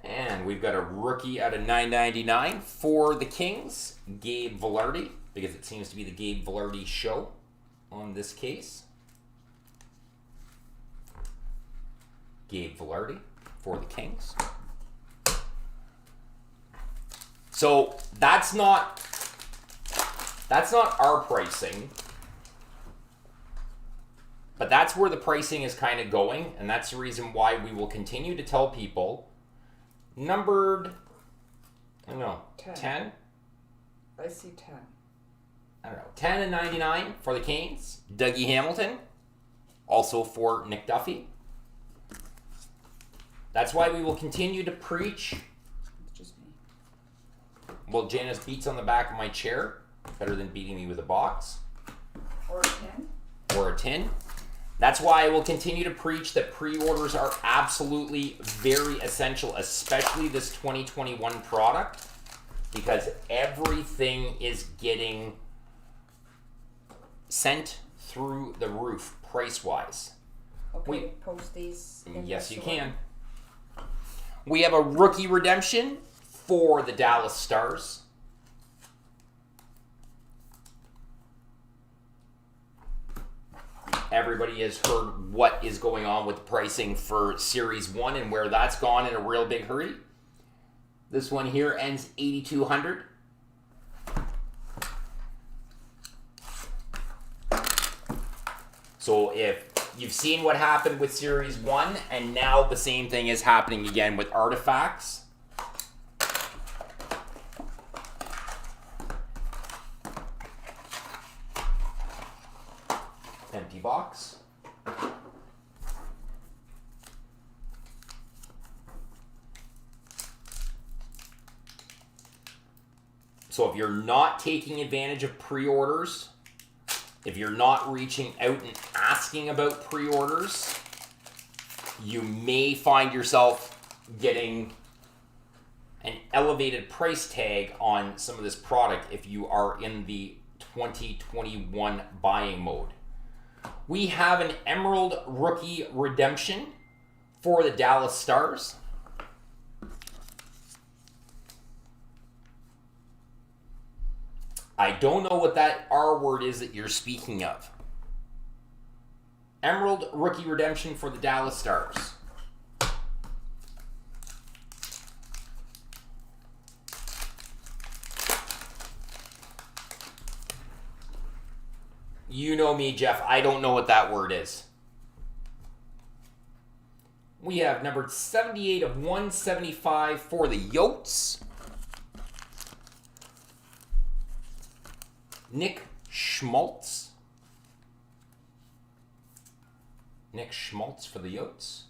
And we've got a rookie out of $9.99 for the Kings, Gabe Vilardi, because it seems to be the Gabe Vilardi show on this case. Gabe Vilardi for the Kings. So that's not our pricing, but that's where the pricing is kind of going, and that's the reason why we will continue to tell people numbered, I don't know, 10? I see 10. I don't know, 10 and 99 for the Canes. Dougie Hamilton, also for Nick Duffy. That's why we will continue to preach. It's just me. Well, Janice beats on the back of my chair. Better than beating me with a box. Or a 10. Or a tin. That's why I will continue to preach that pre-orders are absolutely very essential, especially this 2021 product, because everything is getting sent through the roof price-wise. Okay, post these. In Yes, the you store. can. We have a rookie redemption for the Dallas Stars. Everybody has heard what is going on with the pricing for Series 1 and where that's gone in a real big hurry. This one here ends $8,200. So if you've seen what happened with Series 1, and now the same thing is happening again with Artifacts. Empty box. So if you're not taking advantage of pre-orders, if you're not reaching out and asking about pre-orders, you may find yourself getting an elevated price tag on some of this product if you are in the 2021 buying mode. We have an Emerald Rookie Redemption for the Dallas Stars. I don't know what that R word is that you're speaking of. Emerald rookie redemption for the Dallas Stars. You know me, Jeff. I don't know what that word is. We have number 78 of 175 for the Yotes. Nick Schmaltz. Nick Schmaltz for the Yotes.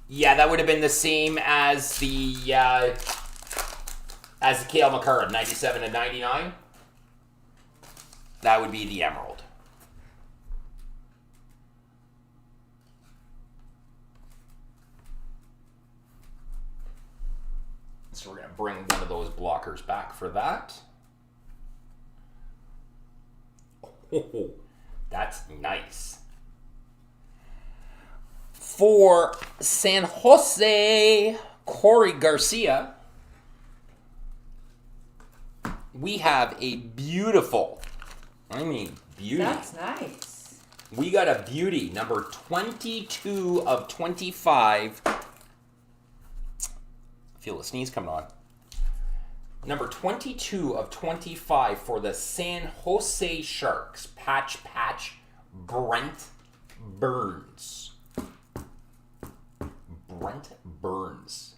Yeah, that would have been the same as the Cale Makar, 97 and 99. That would be the Emerald. So we're going to bring one of those blockers back for that. Oh, that's nice. For San Jose, Corey Garcia, we have a beautiful, beauty. That's nice. We got a beauty, number 22 of 25. Feel a sneeze coming on. Number 22 of 25 for the San Jose Sharks. Patch, Brent Burns. Brent Burns.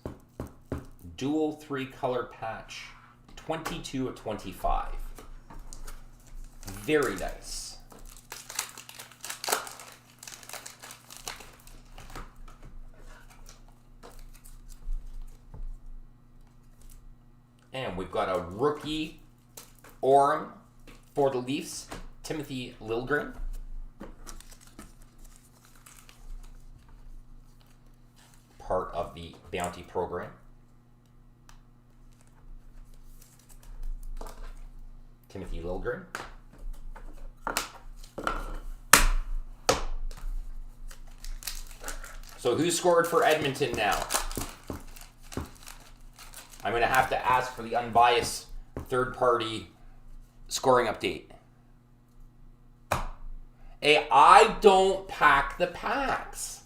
Dual 3-color patch. 22 of 25. Very nice. And we've got a rookie Orem for the Leafs, Timothy Liljegren. Part of the Bounty program. Timothy Liljegren. So who scored for Edmonton now? I'm going to have to ask for the unbiased third-party scoring update. Hey, I don't pack the packs.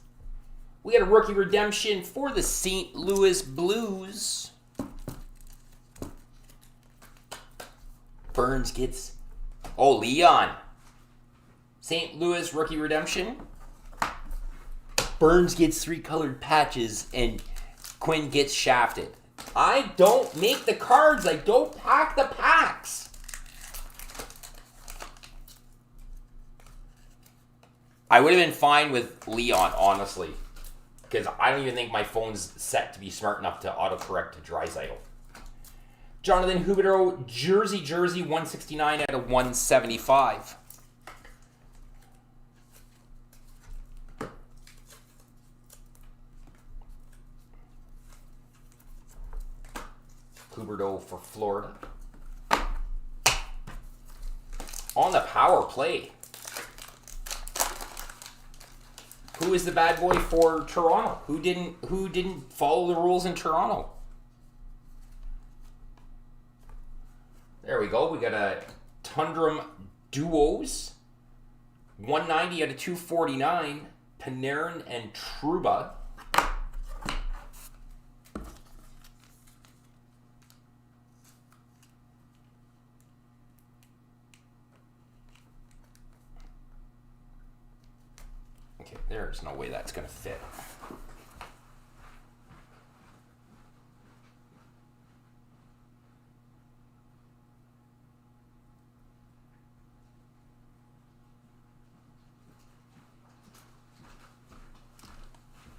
We got a rookie redemption for the St. Louis Blues. Burns gets... Oh, Leon. St. Louis rookie redemption. Burns gets 3-colored patches and Quinn gets shafted. I don't make the cards. I don't pack the packs. I would have been fine with Leon, honestly. Because I don't even think my phone's set to be smart enough to autocorrect to Draisaitl. Jonathan Huberdeau, jersey, 169 out of 175. Huberdeau for Florida. On the power play. Who is the bad boy for Toronto? Who didn't follow the rules in Toronto? There we go. We got a Tundrum Duos. 190 out of 249. Panarin and Trouba. Okay, there's no way that's going to fit.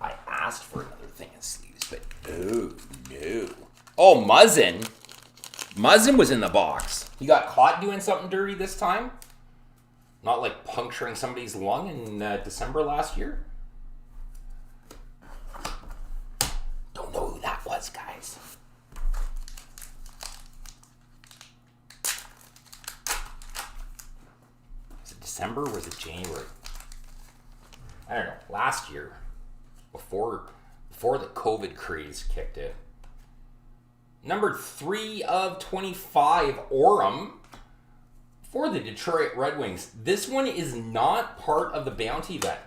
I asked for another thing of sleeves, but no. Oh, Muzzin. Muzzin was in the box. He got caught doing something dirty this time? Not like puncturing somebody's lung in December last year? Don't know who that was, guys. Was it December or was it January? I don't know. Last year, before before the COVID craze kicked in. Number 3 of 25, Orem for the Detroit Red Wings. This one is not part of the bounty event.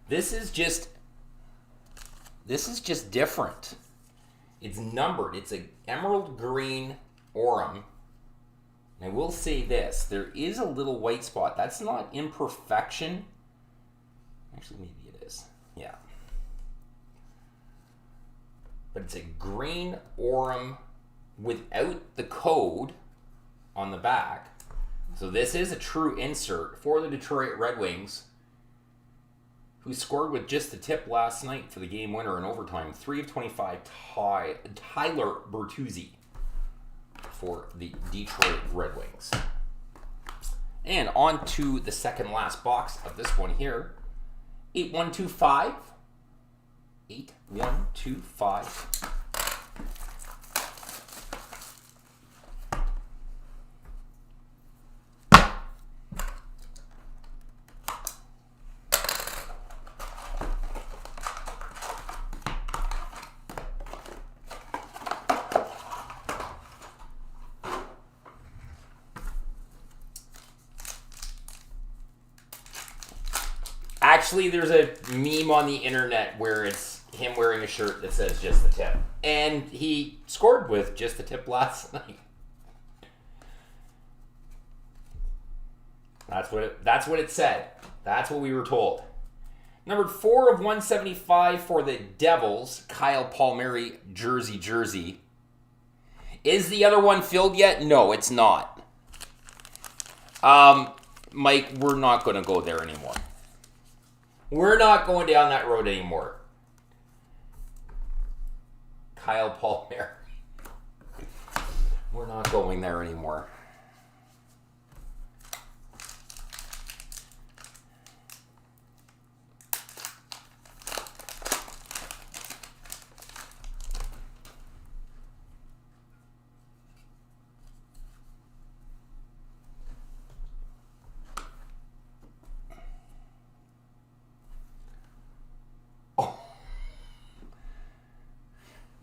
This is just different. It's numbered. It's a emerald green Orem. And I will say this, there is a little white spot. That's not imperfection. Actually, maybe it is. Yeah. But it's a green Orem without the code on the back. So this is a true insert for the Detroit Red Wings, who scored with just the tip last night for the game winner in overtime. 3 of 25, Tyler Bertuzzi for the Detroit Red Wings. And on to the second last box of this one here. 8125. 8125. Actually, there's a meme on the internet where it's him wearing a shirt that says just the tip. And he scored with just the tip last night. That's what it said. That's what we were told. Number 4 of 175 for the Devils, Kyle Palmieri, jersey. Is the other one filled yet? No, it's not. Mike, we're not going to go there anymore. We're not going down that road anymore. Kyle Palmieri. We're not going there anymore.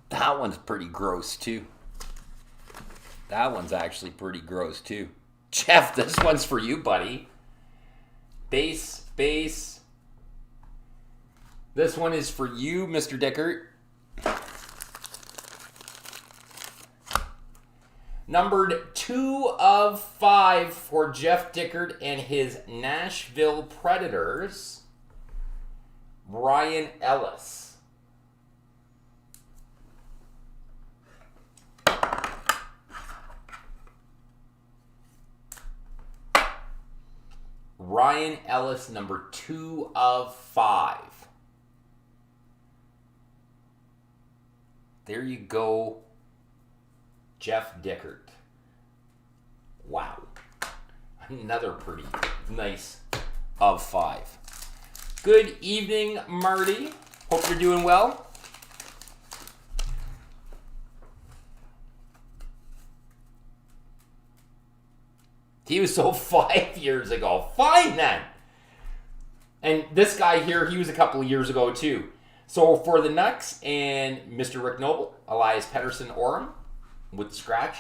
That one's pretty gross too. That one's actually pretty gross too. Jeff, this one's for you, buddy. Base. This one is for you, Mr. Dickert. Numbered 2 of 5 for Jeff Dickert and his Nashville Predators, Ryan Ellis. Ryan Ellis, number 2 of 5. There you go, Jeff Dickert. Wow. Another pretty nice of 5. Good evening, Marty. Hope you're doing well. He was sold 5 years ago. Fine then. And this guy here, he was a couple of years ago too. So for the Nucks and Mr. Rick Noble, Elias Pettersson Orem with scratch.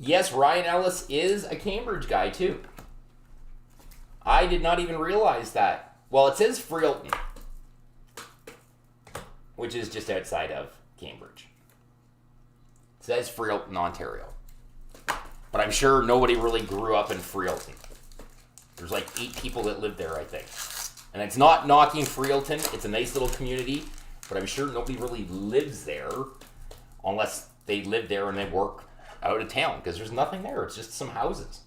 Yes, Ryan Ellis is a Cambridge guy too. I did not even realize that. Well, it says Freelton, which is just outside of Cambridge. It says Freelton, Ontario. But I'm sure nobody really grew up in Freelton. There's like 8 people that live there, I think. And it's not knocking Freelton. It's a nice little community. But I'm sure nobody really lives there unless they live there and they work out of town. Because there's nothing there. It's just some houses.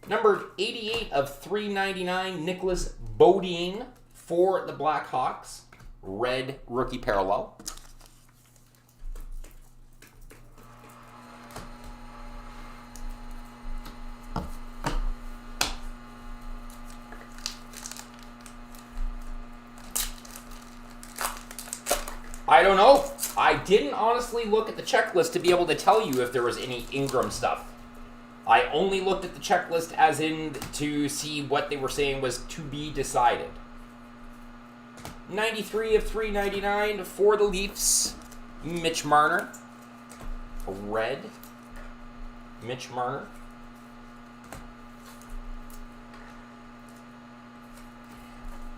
Number 88 of 399, Nicholas Bodine for the Blackhawks. Red rookie parallel. I don't know. I didn't honestly look at the checklist to be able to tell you if there was any Ingram stuff. I only looked at the checklist as in to see what they were saying was to be decided. 93 of 399 for the Leafs. Mitch Marner. A red. Mitch Marner.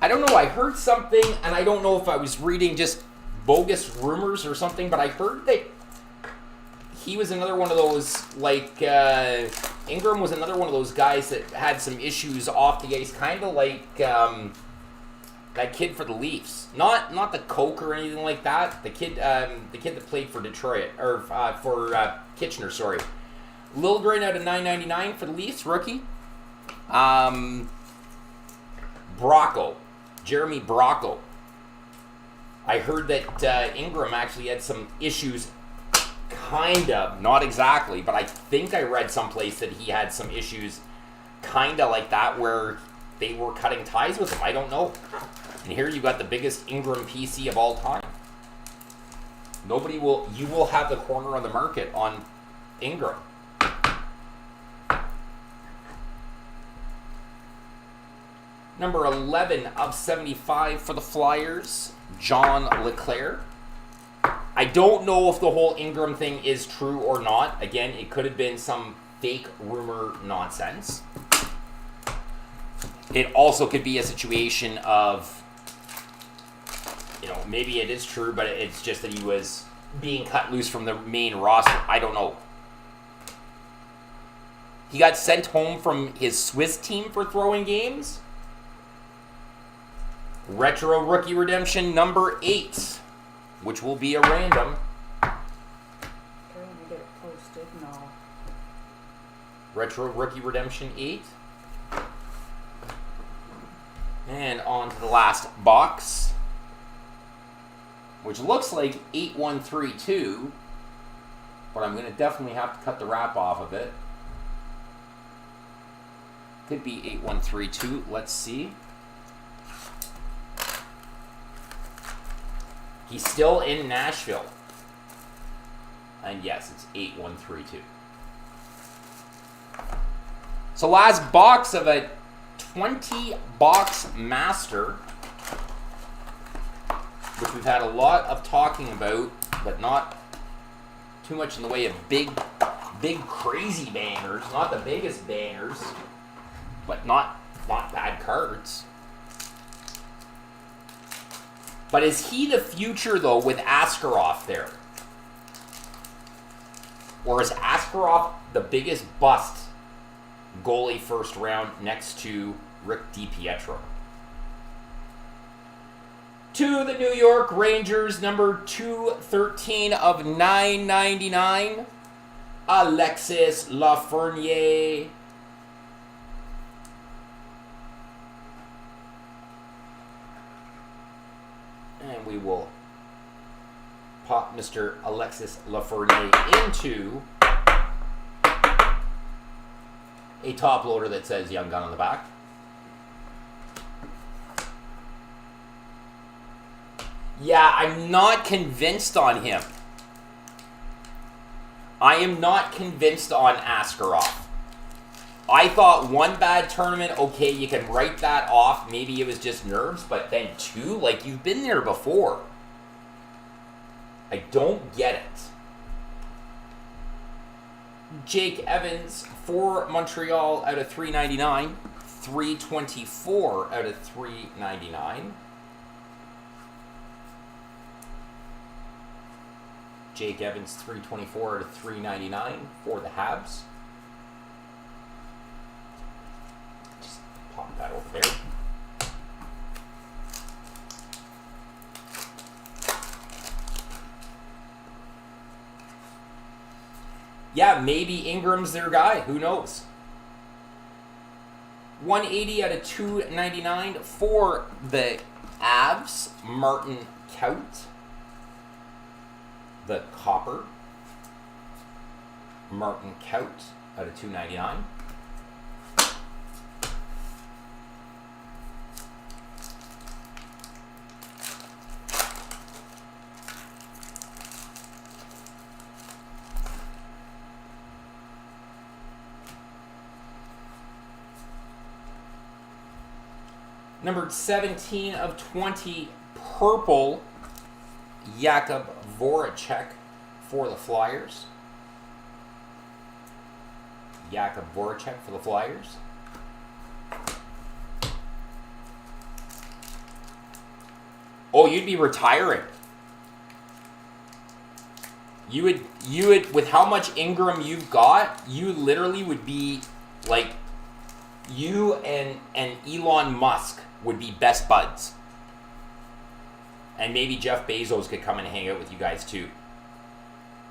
I don't know, I heard something, and I don't know if I was reading just bogus rumors or something, but I heard that he was another one of those, like, Ingram was another one of those guys that had some issues off the ice, kind of like that kid for the Leafs. Not the Coke or anything like that. The kid that played for Detroit, or for Kitchener, sorry. Liljegren out of 999 for the Leafs, rookie. Bracco. Jeremy Bracco. I heard that Ingram actually had some issues, kind of, not exactly, but I think I read someplace that he had some issues kind of like that where they were cutting ties with him. I don't know. And here you got the biggest Ingram PC of all time. You will have the corner on the market on Ingram. Number 11 of 75 for the Flyers, John LeClair. I don't know if the whole Ingram thing is true or not. Again, it could have been some fake rumor nonsense. It also could be a situation of, maybe it is true, but it's just that he was being cut loose from the main roster. I don't know. He got sent home from his Swiss team for throwing games. Retro Rookie Redemption number 8, which will be a random. Okay, let me get it posted. No. Retro Rookie Redemption 8. And on to the last box, which looks like 8132, but I'm going to definitely have to cut the wrap off of it. Could be 8132. Let's see. He's still in Nashville. And yes, it's 8132. So last box of a 20-box master, which we've had a lot of talking about, but not too much in the way of big crazy bangers. Not the biggest bangers, but not bad cards. But is he the future, though, with Askarov there? Or is Askarov the biggest bust goalie first round next to Rick DiPietro? To the New York Rangers, number 213 of 999, Alexis Lafreniere. And we will pop Mr. Alexis Lafreniere into a top loader that says Young Gun on the back. Yeah, I'm not convinced on him. I am not convinced on Askarov. I thought one bad tournament, okay, you can write that off. Maybe it was just nerves, but then 2, like, you've been there before. I don't get it. Jake Evans for Montreal out of 399. 324 out of 399. Jake Evans, 324 out of 399 for the Habs. Just pop that over there. Yeah, maybe Ingram's their guy. Who knows? 180 out of 299 for the Avs. Martin Kaut. The Copper. Martin Kaut out of 299. Numbered 17 of 20, purple, Jakub Voracek for the Flyers. Jakub Voracek for the Flyers. Oh, you'd be retiring. You would, with how much Ingram you've got, you literally would be like, you and Elon Musk would be best buds. And maybe Jeff Bezos could come and hang out with you guys too.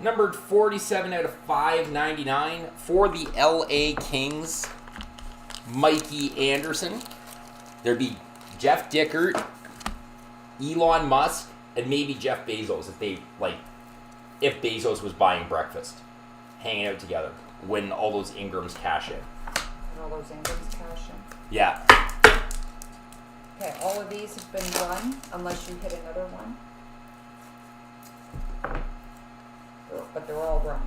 Numbered 47 out of 599 for the LA Kings, Mikey Anderson. There'd be Jeff Dickert, Elon Musk, and maybe Jeff Bezos if Bezos was buying breakfast, hanging out together when all those Ingrams cash in. And all those Ingrams cash in. Yeah. Okay, all of these have been run, unless you hit another one. But they're all run.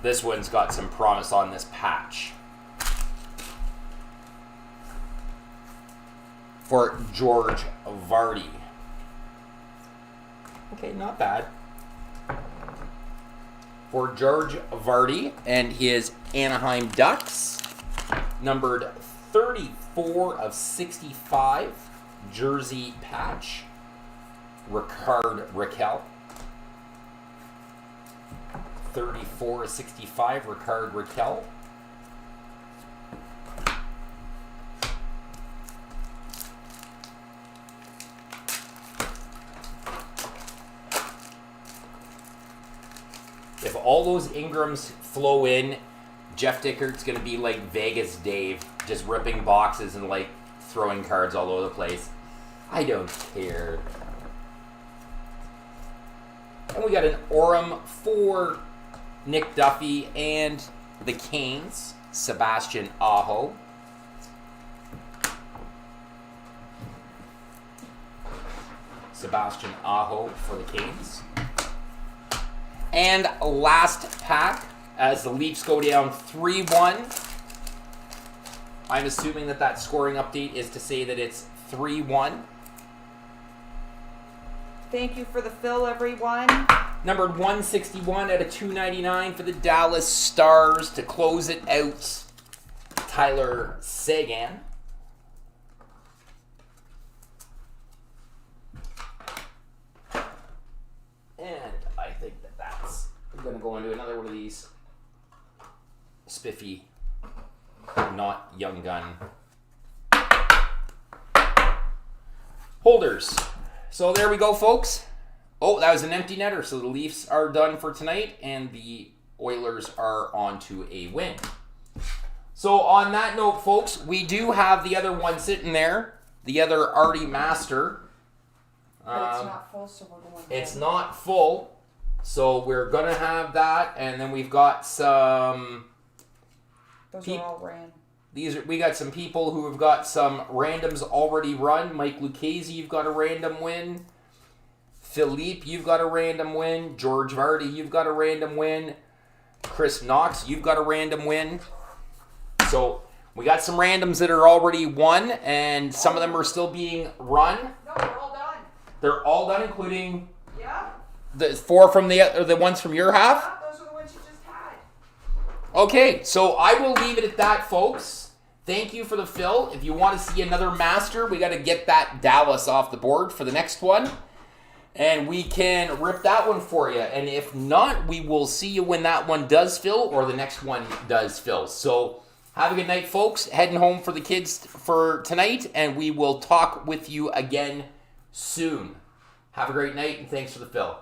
This one's got some promise on this patch. For George Vardy. Okay, not bad. For George Vardy and his Anaheim Ducks, numbered 34 of 65, jersey patch, Ricard Raquel. 34 of 65, Ricard Raquel. If all those Ingrams flow in, Jeff Dickert's going to be like Vegas Dave, just ripping boxes and like throwing cards all over the place. I don't care. And we got an Orem for Nick Duffy and the Canes, Sebastian Aho. Sebastian Aho for the Canes. And last pack, as the Leafs go down 3-1. I'm assuming that scoring update is to say that it's 3-1. Thank you for the fill, everyone. Numbered 161 out of 299 for the Dallas Stars to close it out. Tyler Seguin. And I think that's going to go into another one of these spiffy, not young gun holders. So there we go, folks. Oh, that was an empty netter. So the Leafs are done for tonight, and the Oilers are on to a win. So on that note, folks, we do have the other one sitting there, the other Artie Master. But it's not full, so we're going It's not full, so we're going to have that, and then we've got some... Those are all ran. We got some people who have got some randoms already run. Mike Lucchese, you've got a random win. Philippe, you've got a random win. George Vardy, you've got a random win. Chris Knox, you've got a random win. So we got some randoms that are already won, and some of them are still being run. No, they're all done. They're all done, including Yeah. the four from the ones from your half. Yeah, those are the ones you just had. Okay, so I will leave it at that, folks. Thank you for the fill. If you want to see another master, we got to get that Dallas off the board for the next one. And we can rip that one for you. And if not, we will see you when that one does fill or the next one does fill. So have a good night, folks. Heading home for the kids for tonight. And we will talk with you again soon. Have a great night, and thanks for the fill.